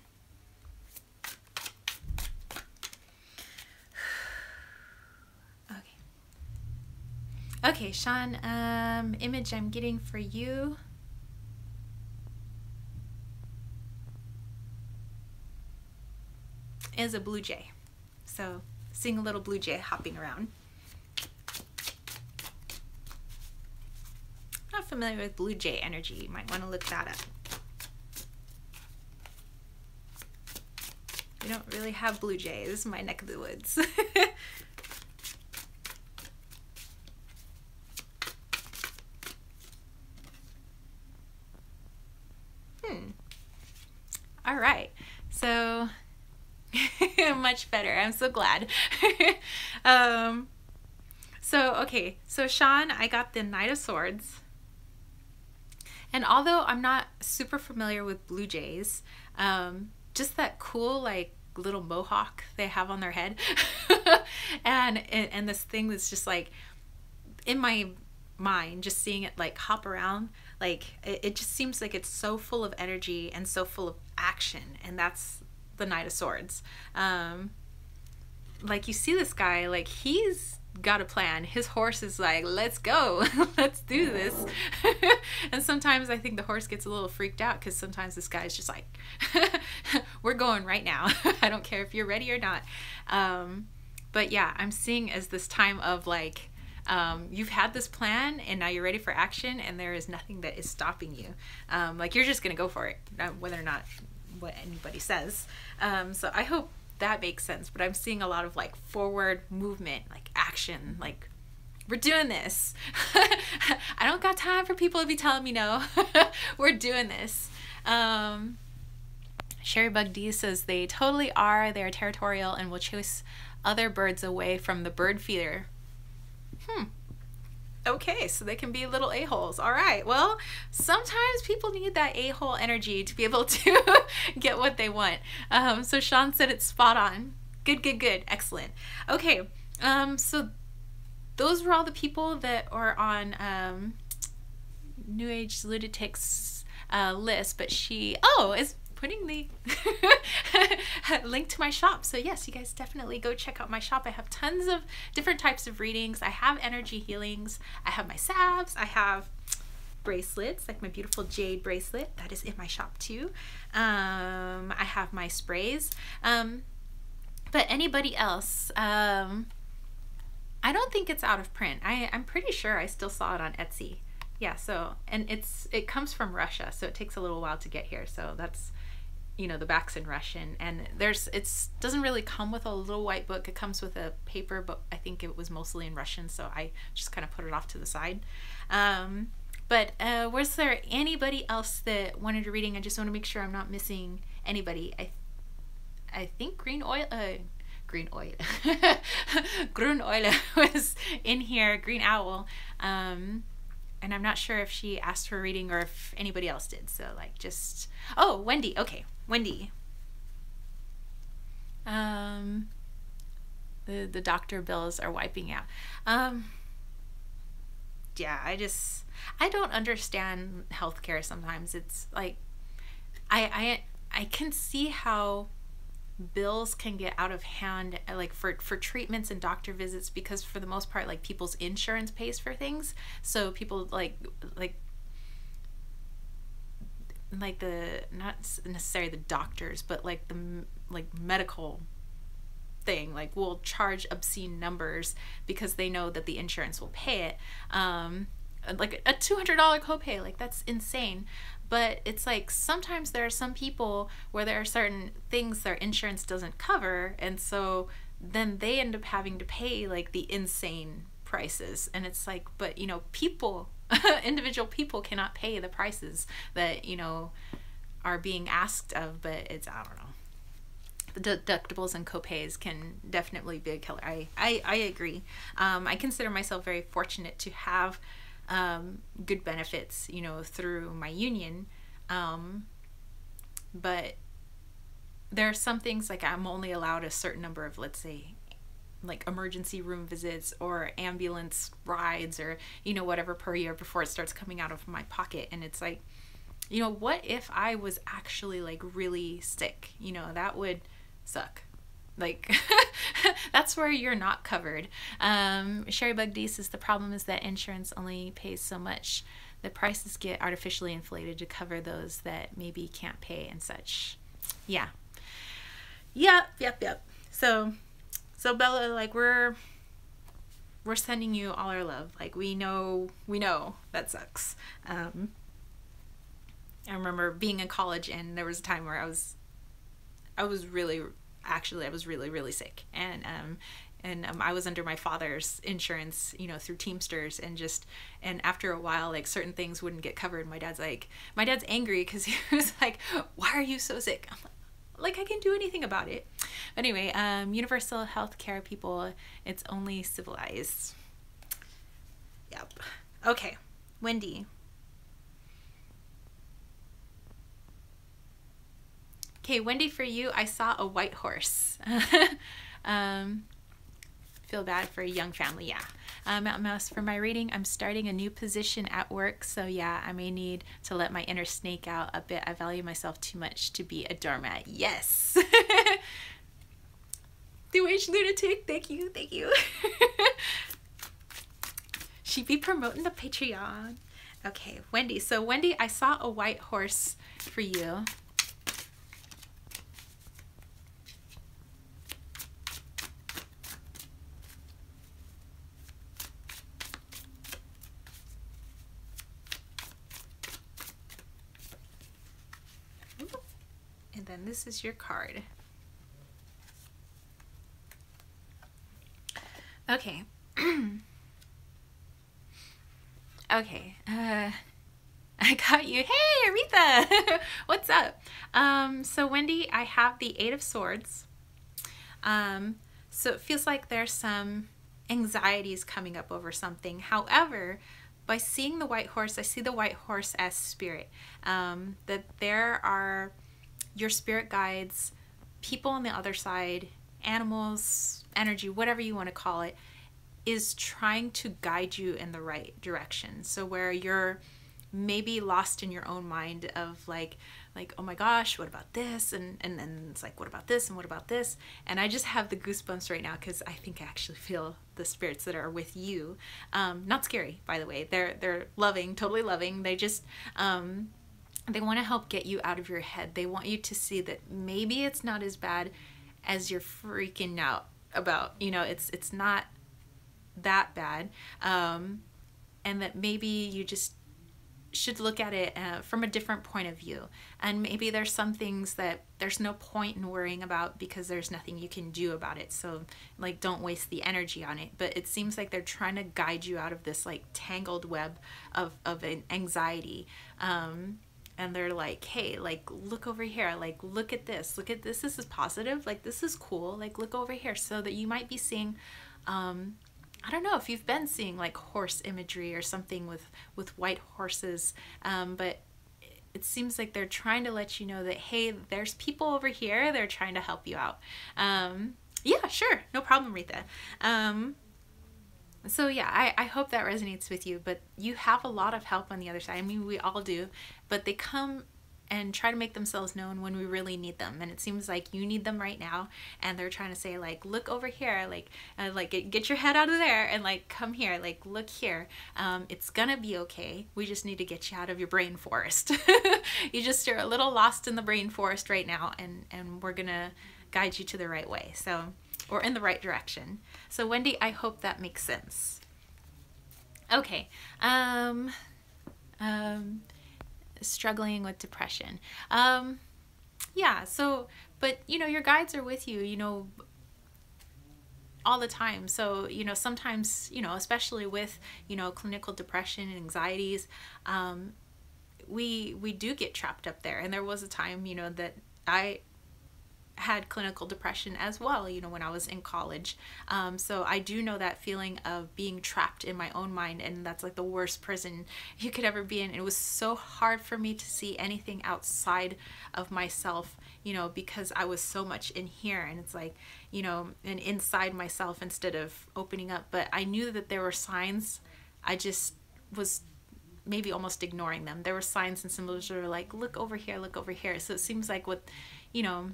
Okay, Sean, image I'm getting for you is a blue jay. So seeing a little blue jay hopping around. Not familiar with blue jay energy, you might want to look that up. We don't really have blue jays in my neck of the woods. All right, so Much better. I'm so glad. Okay, so Sean, I got the Knight of Swords. And although I'm not super familiar with blue jays, just that cool like little mohawk they have on their head, and this thing that's just like in my mind, just seeing it like hop around, like it just seems like it's so full of energy and so full of action, and that's the Knight of Swords. Like you see this guy, like he's got a plan. His horse is like, let's go, let's do this. And sometimes I think the horse gets a little freaked out because sometimes this guy's just like, we're going right now. I don't care if you're ready or not. But yeah, I'm seeing as this time of like, you've had this plan and now you're ready for action, and there is nothing that is stopping you. Like you're just gonna go for it, whether or not what anybody says. So I hope that makes sense, but I'm seeing a lot of like forward movement, like action, like we're doing this. I don't got time for people to be telling me no. We're doing this. Sherry Bug D says they totally are. They're territorial and will chase other birds away from the bird feeder. Okay, so they can be little a-holes. All right, well, sometimes people need that a-hole energy to be able to get what they want. So Sean said it's spot on. Good, good, good. Excellent. Okay, so those were all the people that are on New Age Lunatics list, but she, is putting the link to my shop. So yes, you guys definitely go check out my shop. I have tons of different types of readings. I have energy healings. I have my salves. I have bracelets, like my beautiful jade bracelet that is in my shop too. I have my sprays. But anybody else, I don't think it's out of print. I'm pretty sure I still saw it on Etsy. Yeah, so, and it comes from Russia, so it takes a little while to get here. So that's, you know, the back's in Russian, and doesn't really come with a little white book. It comes with a paper, but I think it was mostly in Russian, so I just kind of put it off to the side. But was there anybody else that wanted a reading? I just want to make sure I'm not missing anybody. I think Green Oil Green Oil was in here, Green Owl. And I'm not sure if she asked for a reading or if anybody else did. So like just, oh, Wendy. Okay, Wendy. The doctor bills are wiping out. Yeah, I don't understand healthcare sometimes. It's like, I can see how bills can get out of hand, like for treatments and doctor visits, because for the most part, like people's insurance pays for things. So people like the, not necessarily the doctors, but like the medical thing, like will charge obscene numbers because they know that the insurance will pay it. Like a $200 copay, like that's insane. But it's like sometimes there are some people where there are certain things their insurance doesn't cover, and so then they end up having to pay like the insane prices. And it's like, but you know, people individual people cannot pay the prices that, you know, are being asked of. But it's, I don't know, the deductibles and copays can definitely be a killer. I agree. I consider myself very fortunate to have good benefits, you know, through my union. But there are some things, like I'm only allowed a certain number of, let's say, like emergency room visits or ambulance rides, or, you know, whatever per year before it starts coming out of my pocket. And it's like, you know, what if I was actually like really sick? You know, that would suck. Like, that's where you're not covered. Sherry Bug D says the problem is that insurance only pays so much. The prices get artificially inflated to cover those that maybe can't pay and such. Yeah. Yep. So Bella, like we're sending you all our love. Like we know that sucks. I remember being in college, and there was a time where I was really sick, and I was under my father's insurance, you know, through Teamsters, and after a while, like certain things wouldn't get covered. My dad's angry because he was like, why are you so sick? I'm like, I can't do anything about it. Anyway, universal health care, people, it's only civilized. Yep. Okay, Wendy. Okay, Wendy, for you, I saw a white horse. Feel bad for a young family, yeah. Mountain Mouse, for my reading, I'm starting a new position at work, so yeah, I may need to let my inner snake out a bit. I value myself too much to be a doormat. Yes! New Age Lunatic, thank you, thank you. She be promoting the Patreon. Okay, Wendy. So Wendy, I saw a white horse for you. And then this is your card. Okay. Okay. I got you. Hey, Aretha! What's up? So Wendy, I have the Eight of Swords. So it feels like there's some anxieties coming up over something. However, by seeing the white horse, I see the white horse as spirit. That there are your spirit guides, people on the other side, animals, energy, whatever you want to call it, is trying to guide you in the right direction. So where you're maybe lost in your own mind of like, oh my gosh, what about this? And then it's like, what about this? And what about this? And I just have the goosebumps right now because I think I actually feel the spirits that are with you. Not scary, by the way. They're loving, totally loving. They just, they want to help get you out of your head. They want you to see that maybe it's not as bad as you're freaking out about. You know, it's not that bad. And that maybe you just should look at it from a different point of view. And maybe there's some things that there's no point in worrying about because there's nothing you can do about it. So like, don't waste the energy on it. But it seems like they're trying to guide you out of this like tangled web of an anxiety. And they're like, hey, like, look over here, like, look at this, this is positive, like, this is cool, like, look over here. So that you might be seeing, I don't know if you've been seeing like horse imagery or something with white horses, but it seems like they're trying to let you know that, hey, there's people over here, they're trying to help you out. Yeah, sure, no problem, Rita. So yeah, I hope that resonates with you, but you have a lot of help on the other side. I mean, we all do, but they come and try to make themselves known when we really need them. And it seems like you need them right now. And they're trying to say like, look over here, like get your head out of there and like, come here, like, look here. It's gonna be okay. We just need to get you out of your brain forest. You just are a little lost in the brain forest right now. And we're gonna guide you to the right way. So, or in the right direction. So Wendy, I hope that makes sense. Okay. Struggling with depression. Yeah, so, but you know, your guides are with you, you know, all the time. So, you know, sometimes, you know, especially with, you know, clinical depression and anxieties, we do get trapped up there. And there was a time, you know, that I had clinical depression as well, you know, when I was in college. So I do know that feeling of being trapped in my own mind, and that's like the worst prison you could ever be in. It was so hard for me to see anything outside of myself, you know, because I was so much in here, and it's like, you know, and inside myself instead of opening up. But I knew that there were signs. I just was maybe almost ignoring them. There were signs and symbols that were like, look over here, look over here. So it seems like what, you know,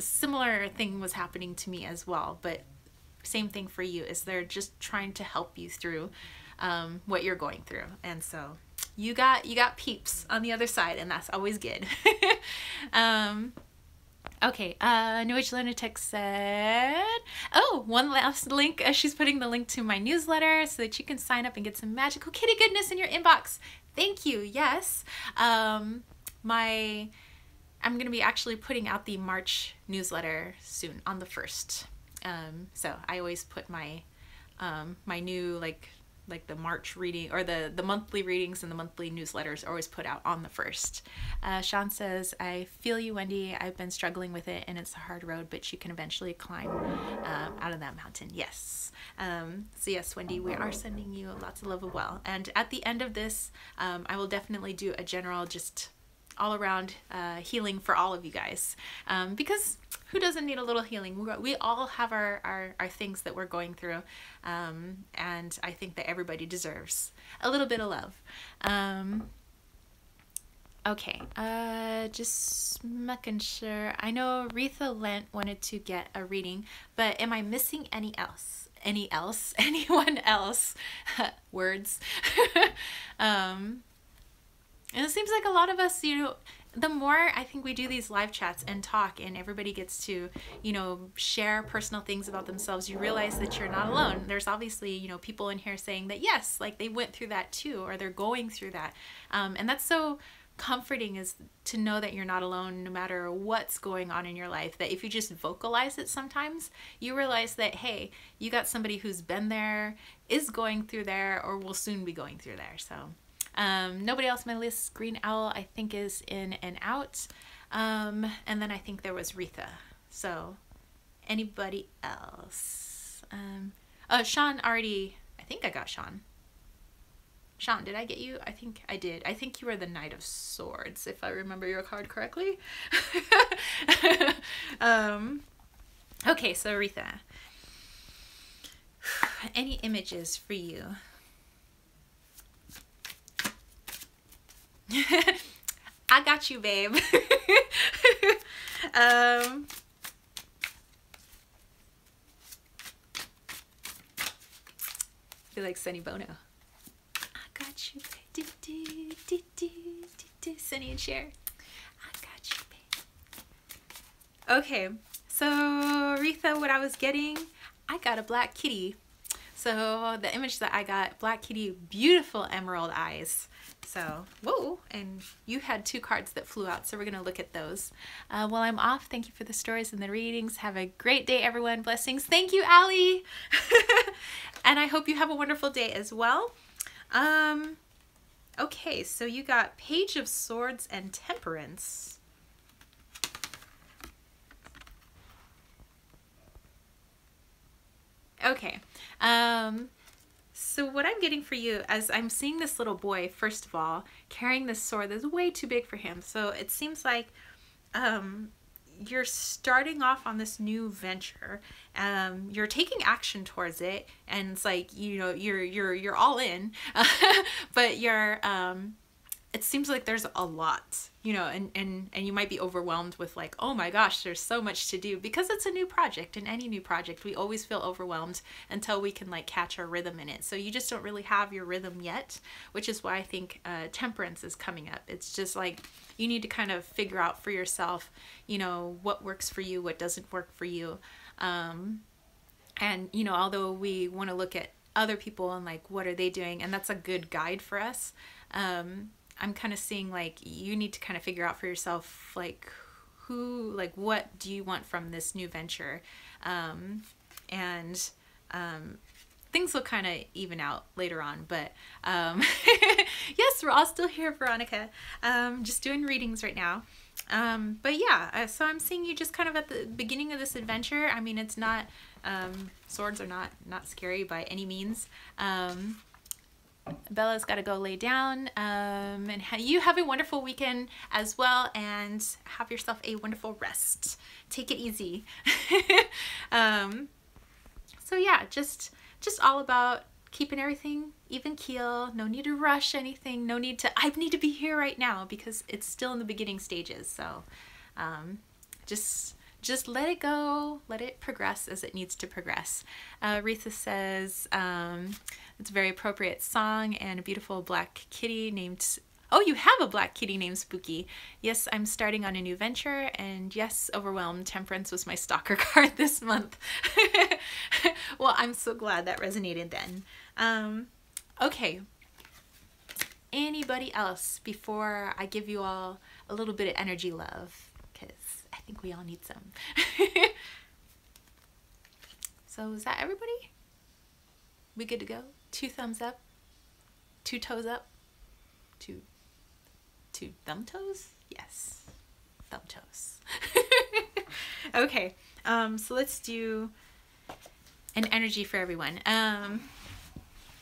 similar thing was happening to me as well, but same thing for you, is they're just trying to help you through what you're going through. And so you got peeps on the other side, and that's always good. Okay, New Age Lunatic said, oh, one last link. She's putting the link to my newsletter so that you can sign up and get some magical kitty goodness in your inbox. Thank you. Yes. I'm going to be actually putting out the March newsletter soon on the 1st. So I always put my my new like like the March reading, or the monthly readings and the monthly newsletters are always put out on the 1st. Sean says, I feel you, Wendy. I've been struggling with it and it's a hard road, but you can eventually climb out of that mountain. Yes. So yes, Wendy, we are sending you lots of love as well. And at the end of this, I will definitely do a general, just all around healing for all of you guys, because who doesn't need a little healing? We all have our things that we're going through, and I think that everybody deserves a little bit of love. Okay, just making sure. I know Retha Lent wanted to get a reading, but am I missing anyone else? Words. And it seems like a lot of us, the more I think we do these live chats and talk and everybody gets to, share personal things about themselves, you realize that you're not alone. There's obviously, people in here saying that, yes, like they went through that too, or they're going through that. And that's so comforting, is to know that you're not alone no matter what's going on in your life, that if you just vocalize it sometimes, you realize that, hey, you got somebody who's been there, is going through there, or will soon be going through there. So nobody else on my list. Green Owl, I think, is in and out. And then I think there was Retha. So anybody else? Sean already, I think I got Sean. Sean, did I get you? I think I did. I think you were the Knight of Swords, if I remember your card correctly. Okay, so Retha. Any images for you? I got you, babe. Feel like Sonny Bono. I got you, babe. Sonny and Cher. I got you, babe. Okay, so Retha, what I was getting, I got a black kitty. So the image that I got, black kitty, beautiful emerald eyes. So, whoa, and you had 2 cards that flew out, so we're going to look at those. While I'm off, thank you for the stories and the readings. Have a great day, everyone. Blessings. Thank you, Allie. And I hope you have a wonderful day as well. Okay, so you got Page of Swords and Temperance. Okay. So what I'm getting for you, as I'm seeing this little boy, first of all, carrying this sword that's way too big for him. So it seems like you're starting off on this new venture. You're taking action towards it, and it's like, you're all in. But you're it seems like there's a lot, and you might be overwhelmed with like, oh my gosh, there's so much to do, because it's a new project. In any new project, we always feel overwhelmed until we can like catch our rhythm in it. So you just don't really have your rhythm yet, which is why I think Temperance is coming up. It's just like, you need to kind of figure out for yourself, what works for you, what doesn't work for you. And, although we want to look at other people and like, what are they doing? And that's a good guide for us. I'm kind of seeing like, you need to kind of figure out for yourself, like what do you want from this new venture? Things will kind of even out later on, but yes, we're all still here, Veronica. Just doing readings right now. But yeah, so I'm seeing you just kind of at the beginning of this adventure. I mean, it's not, swords are not scary by any means. Bella's got to go lay down, and you have a wonderful weekend as well, and have yourself a wonderful rest. Take it easy. So yeah, just all about keeping everything even keel. No need to rush anything. No need to, I need to be here right now, because it's still in the beginning stages. So just let it go, let it progress as it needs to progress. Retha says, it's a very appropriate song and a beautiful black kitty named, oh, you have a black kitty named Spooky. Yes, I'm starting on a new venture, and yes, overwhelmed. Temperance was my stalker card this month. Well, I'm so glad that resonated then. Okay. Anybody else before I give you all a little bit of energy love? Because I think we all need some. So is that everybody? We good to go? 2 thumbs up, 2 toes up, 2 thumb toes? Yes, thumb toes. Okay, so let's do an energy for everyone.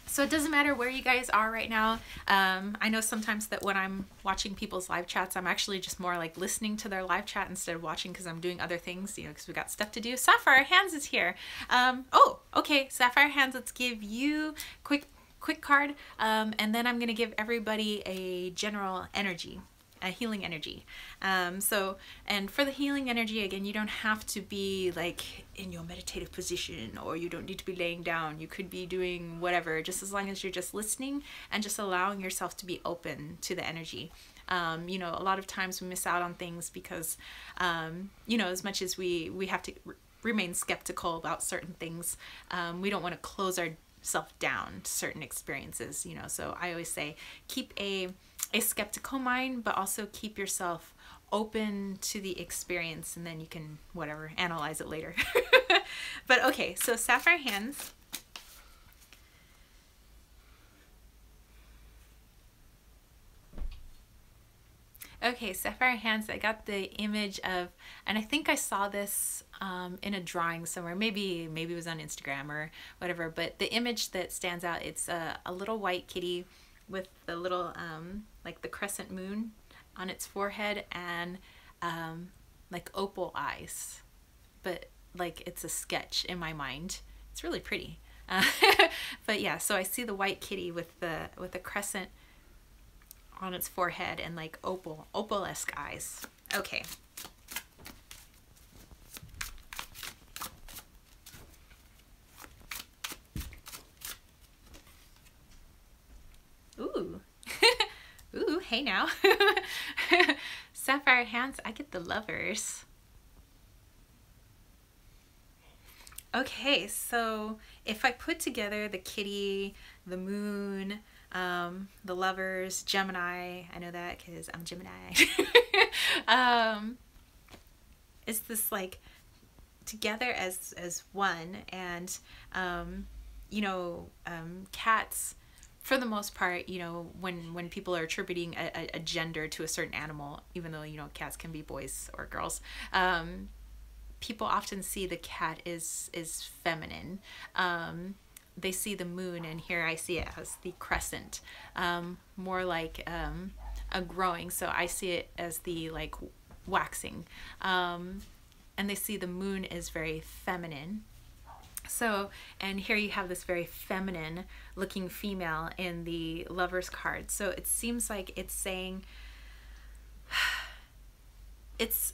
So it doesn't matter where you guys are right now. I know sometimes that when I'm watching people's live chats, I'm actually just more like listening to their live chat instead of watching, because I'm doing other things, you know, because we got stuff to do. Sapphire Hands is here. Oh, okay, Sapphire Hands, let's give you quick card, and then I'm gonna give everybody a general energy, a healing energy. And for the healing energy, again, you don't have to be like in your meditative position, or you don't need to be laying down. You could be doing whatever, just as long as you're just listening and just allowing yourself to be open to the energy. You know, a lot of times we miss out on things because, you know, as much as we have to remain skeptical about certain things, we don't want to close ourselves down to certain experiences, you know. So I always say keep a skeptical mind, but also keep yourself open to the experience, and then you can whatever analyze it later. But okay, so Sapphire Hands. Okay, Sapphire Hands, I got the image of, and I think I saw this in a drawing somewhere, maybe it was on Instagram or whatever, but the image that stands out, it's a little white kitty with the little, like the crescent moon on its forehead, and like opal eyes, but like it's a sketch in my mind. It's really pretty. But yeah, so I see the white kitty with the crescent on its forehead and like opal-esque eyes. Okay. Ooh. Ooh, hey now. Sapphire Hands, I get the Lovers. Okay, so if I put together the kitty, the moon, the Lovers, Gemini, I know that because I'm Gemini. It's this like together as one, and you know, cats, for the most part, you know, when people are attributing a gender to a certain animal, even though, you know, cats can be boys or girls, people often see the cat is feminine. They see the moon, and here I see it as the crescent, more like a growing, so I see it as the like waxing, and they see the moon as very feminine. So, and here you have this very feminine looking female in the Lovers card. So it seems like it's saying it's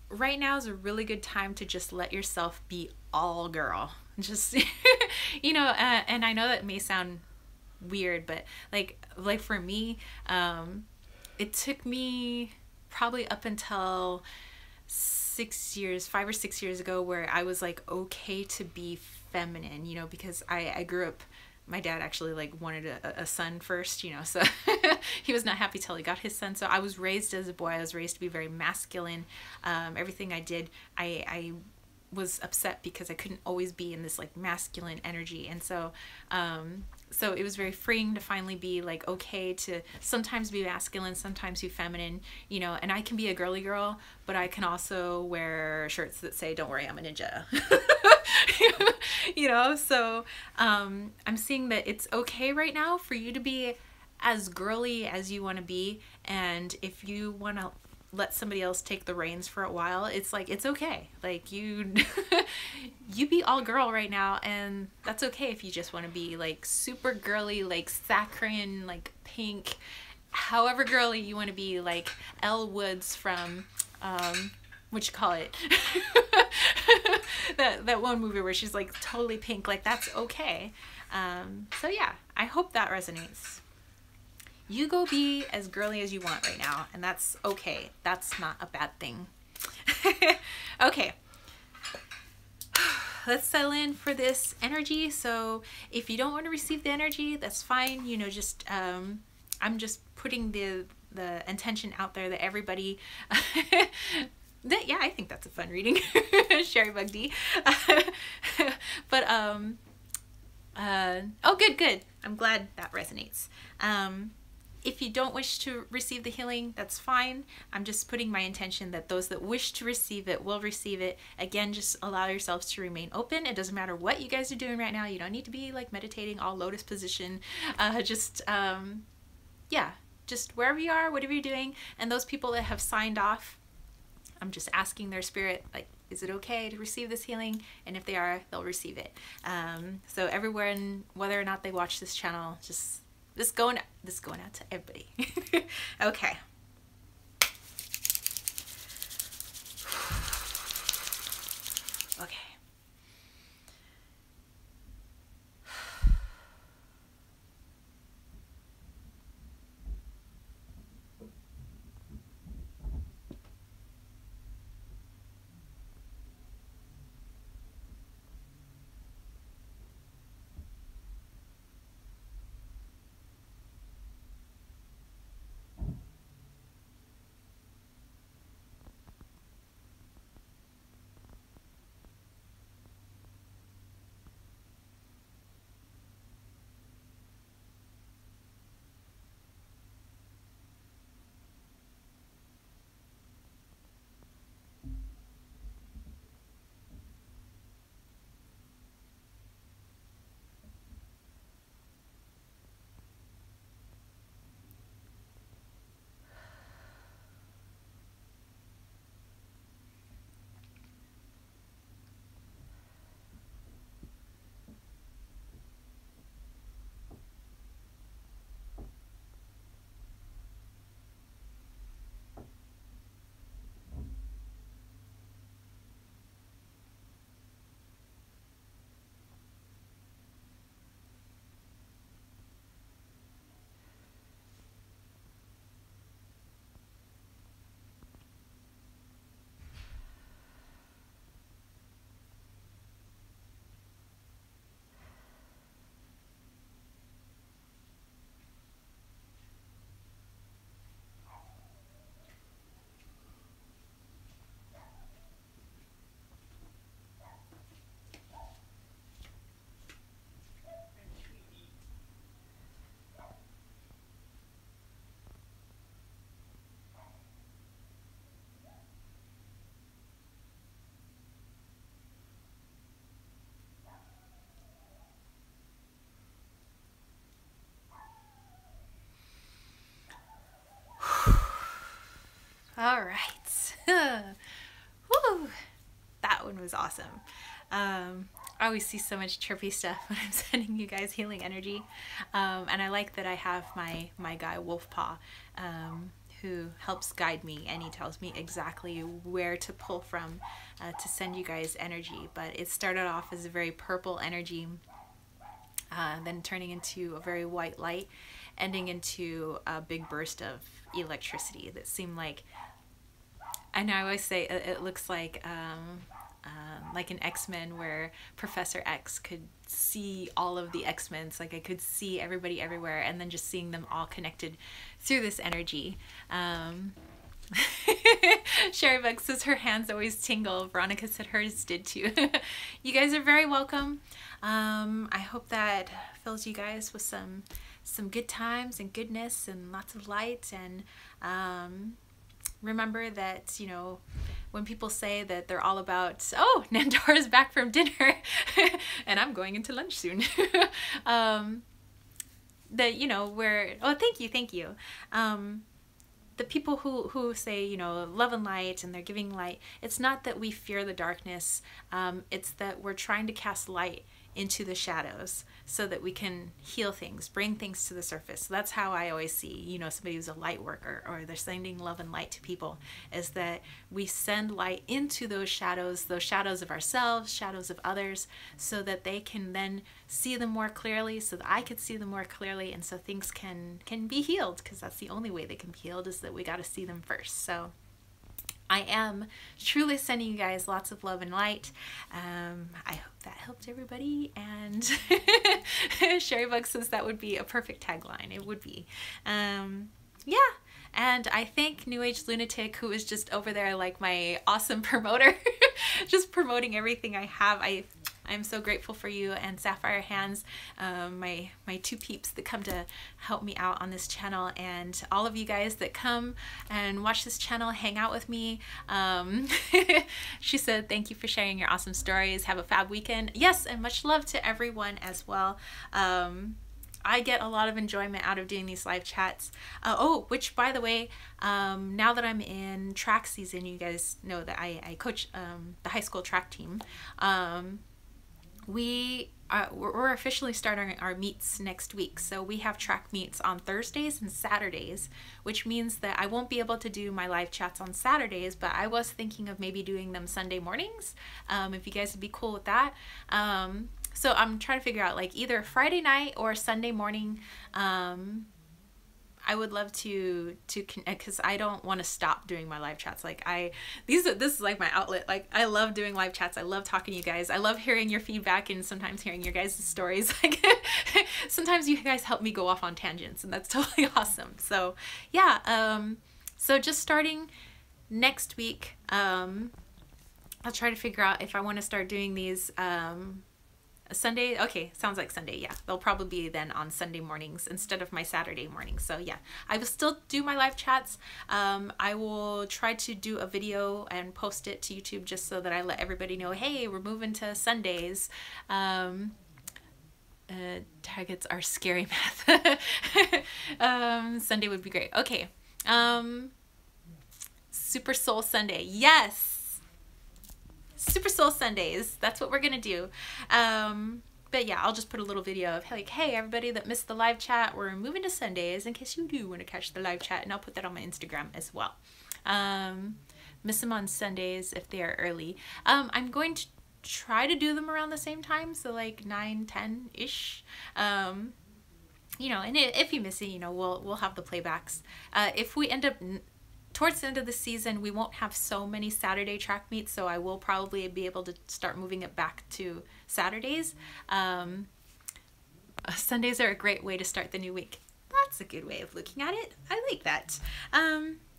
right now is a really good time to just let yourself be all girl. Just, you know, and I know that may sound weird, but like for me, it took me probably up until 5 or 6 years ago where I was like okay to be feminine, you know, because I grew up, my dad actually like wanted a son first, you know, so he was not happy till he got his son. So I was raised as a boy. I was raised to be very masculine. Everything I did, I was upset because I couldn't always be in this like masculine energy, and so so it was very freeing to finally be like okay to sometimes be masculine, sometimes be feminine, you know, and I can be a girly girl, but I can also wear shirts that say don't worry, I'm a ninja. You know, so I'm seeing that it's okay right now for you to be as girly as you want to be, and if you want to let somebody else take the reins for a while, it's like it's okay, like you you be all girl right now, and that's okay if you just want to be like super girly, like saccharine, like pink, however girly you want to be, like Elle Woods from what you call it, that one movie where she's like totally pink, like that's okay. So yeah, I hope that resonates. You go be as girly as you want right now, and that's okay. That's not a bad thing. Okay. Let's settle in for this energy. So if you don't want to receive the energy, that's fine. You know, just I'm just putting the intention out there that everybody yeah, I think that's a fun reading. Sherry Bug D. But Oh, good, good. I'm glad that resonates. If you don't wish to receive the healing, that's fine. I'm just putting my intention that those that wish to receive it will receive it. Again, just allow yourselves to remain open. It doesn't matter what you guys are doing right now. You don't need to be like meditating all lotus position. Yeah, just wherever you are, whatever you're doing. And those people that have signed off, I'm just asking their spirit, like, is it okay to receive this healing? And if they are, they'll receive it. So everyone, whether or not they watch this channel, just this going out to everybody. Okay. Okay. All right. Woo! That one was awesome. I always see so much chirpy stuff when I'm sending you guys healing energy. And I like that I have my guy Wolfpaw, who helps guide me, and he tells me exactly where to pull from to send you guys energy. But it started off as a very purple energy, then turning into a very white light, ending into a big burst of electricity that seemed like, and I always say it looks like an X-Men where Professor X could see all of the X-Men. It's like I could see everybody everywhere, and then just seeing them all connected through this energy. Sherry Buck says her hands always tingle. Veronica said hers did too. You guys are very welcome. I hope that fills you guys with some good times and goodness and lots of light. And remember that, you know, when people say that they're all about, oh, Nandora's back from dinner and I'm going into lunch soon. That, you know, we're, oh, thank you. The people who say, you know, love and light and they're giving light, it's not that we fear the darkness. It's that we're trying to cast light into the shadows so that we can heal things, bring things to the surface. So that's how I always see, you know, somebody who's a light worker or they're sending love and light to people, is that we send light into those shadows of ourselves, shadows of others, so that they can then see them more clearly, so that I could see them more clearly, and so things can be healed, because that's the only way they can be healed, is that we got to see them first. So I am truly sending you guys lots of love and light. I hope that helped everybody. And Sherry Bug says that would be a perfect tagline. It would be. Yeah. And I thank New Age Lunatic, who is just over there like my awesome promoter, just promoting everything I have. I'm so grateful for you and Sapphire Hands, my two peeps that come to help me out on this channel, and all of you guys that come and watch this channel, hang out with me. She said, thank you for sharing your awesome stories. Have a fab weekend. Yes, and much love to everyone as well. I get a lot of enjoyment out of doing these live chats. Oh, which by the way, now that I'm in track season, you guys know that I coach the high school track team. We're officially starting our meets next week. So we have track meets on Thursdays and Saturdays, which means that I won't be able to do my live chats on Saturdays, but I was thinking of maybe doing them Sunday mornings, if you guys would be cool with that. So I'm trying to figure out like either Friday night or Sunday morning. I would love to connect, because I don't want to stop doing my live chats. Like this is like my outlet. Like I love doing live chats. I love talking to you guys. I love hearing your feedback and sometimes hearing your guys' stories. Like sometimes you guys help me go off on tangents, and that's totally awesome. So yeah, so just starting next week, I'll try to figure out if I want to start doing these Sunday. Okay, sounds like Sunday. Yeah, they'll probably be then on Sunday mornings instead of my Saturday mornings. So yeah, I will still do my live chats. I will try to do a video and post it to YouTube just so that I let everybody know, hey, we're moving to Sundays. Targets are scary math. Sunday would be great. Okay. Super Soul Sunday. Yes. Super Soul Sundays. That's what we're gonna do. But yeah, I'll just put a little video of like, hey, everybody that missed the live chat, we're moving to Sundays in case you do want to catch the live chat, and I'll put that on my Instagram as well. Miss them on Sundays if they are early. I'm going to try to do them around the same time, so like 9-10-ish. You know, and if you miss it, you know, we'll have the playbacks. If we end up towards the end of the season, we won't have so many Saturday track meets, so I will probably be able to start moving it back to Saturdays. Sundays are a great way to start the new week. That's a good way of looking at it. I like that.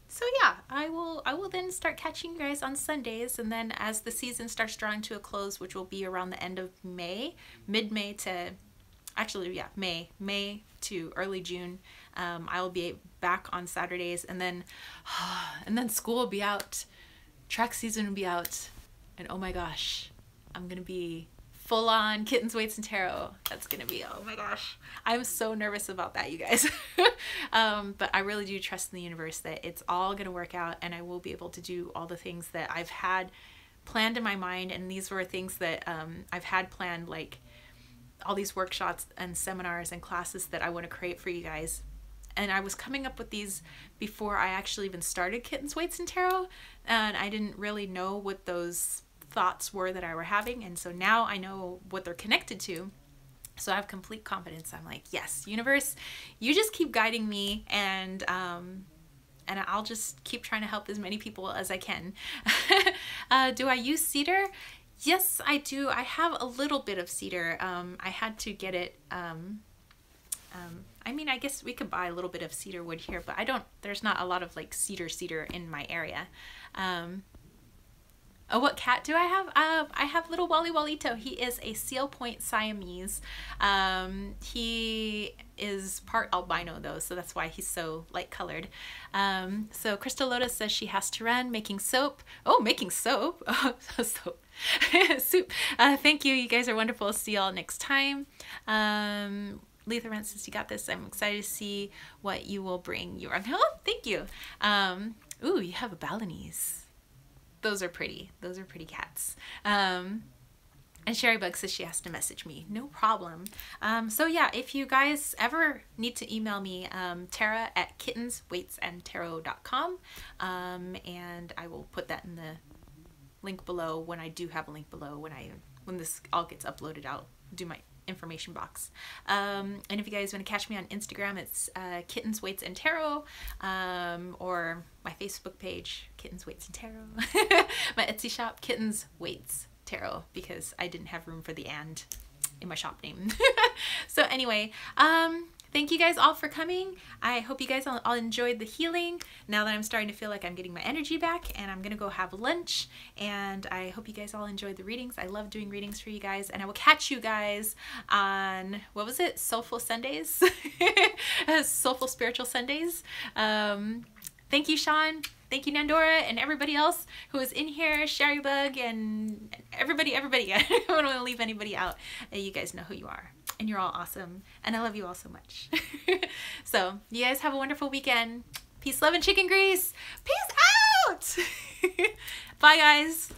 So yeah, I will then start catching you guys on Sundays, and then as the season starts drawing to a close, which will be around the end of May, mid-May to, actually, yeah, May to early June, I will be back on Saturdays, and then school will be out, track season will be out, and oh my gosh, I'm gonna be full on Kittens, Weights, and Tarot. That's gonna be, oh my gosh, I'm so nervous about that, you guys. But I really do trust in the universe that it's all gonna work out, and I will be able to do all the things that I've had planned in my mind. And these were things that I've had planned, like all these workshops and seminars and classes that I want to create for you guys. And I was coming up with these before I actually even started Kittens, Weights, and Tarot, and I didn't really know what those thoughts were that I were having, and so now I know what they're connected to, so I have complete confidence. I'm like, yes, universe, you just keep guiding me, and I'll just keep trying to help as many people as I can. Do I use cedar? Yes, I do. I have a little bit of cedar. I had to get it, I mean, I guess we could buy a little bit of cedar wood here, but there's not a lot of like cedar in my area. Oh, what cat do I have? I have little Wally Walito. He is a Seal Point Siamese. He is part albino though, so that's why he's so light colored. So Crystal Lotus says she has to run, making soap. Oh, making soap. Oh, soap. Soup. Thank you. You guys are wonderful. See y'all next time. Letha Rent says you got this. I'm excited to see what you will bring. You are, oh, thank you. Ooh, you have a Balinese. Those are pretty. Those are pretty cats. And Sherry Bug says she has to message me. No problem. So yeah, if you guys ever need to email me, Tara@kittensweightsandtarot.com, and I will put that in the link below when I do have a link below when this all gets uploaded. I'll do my information box. And if you guys want to catch me on Instagram, it's Kittens, Weights, and Tarot, or my Facebook page, Kittens, Weights, and Tarot. My Etsy shop, Kittens, Weights, Tarot, because I didn't have room for the "and" in my shop name. So anyway, thank you guys all for coming. I hope you guys all enjoyed the healing. Now that I'm starting to feel like I'm getting my energy back, and I'm gonna go have lunch, and I hope you guys all enjoyed the readings. I love doing readings for you guys, and I will catch you guys on, what was it? Soulful Sundays? Soulful Spiritual Sundays. Thank you, Sean. Thank you, Nandora, and everybody else who is in here, Sherrybug, and everybody. I don't want to leave anybody out. You guys know who you are, and you're all awesome, and I love you all so much. So, you guys have a wonderful weekend. Peace, love, and chicken grease. Peace out! Bye, guys.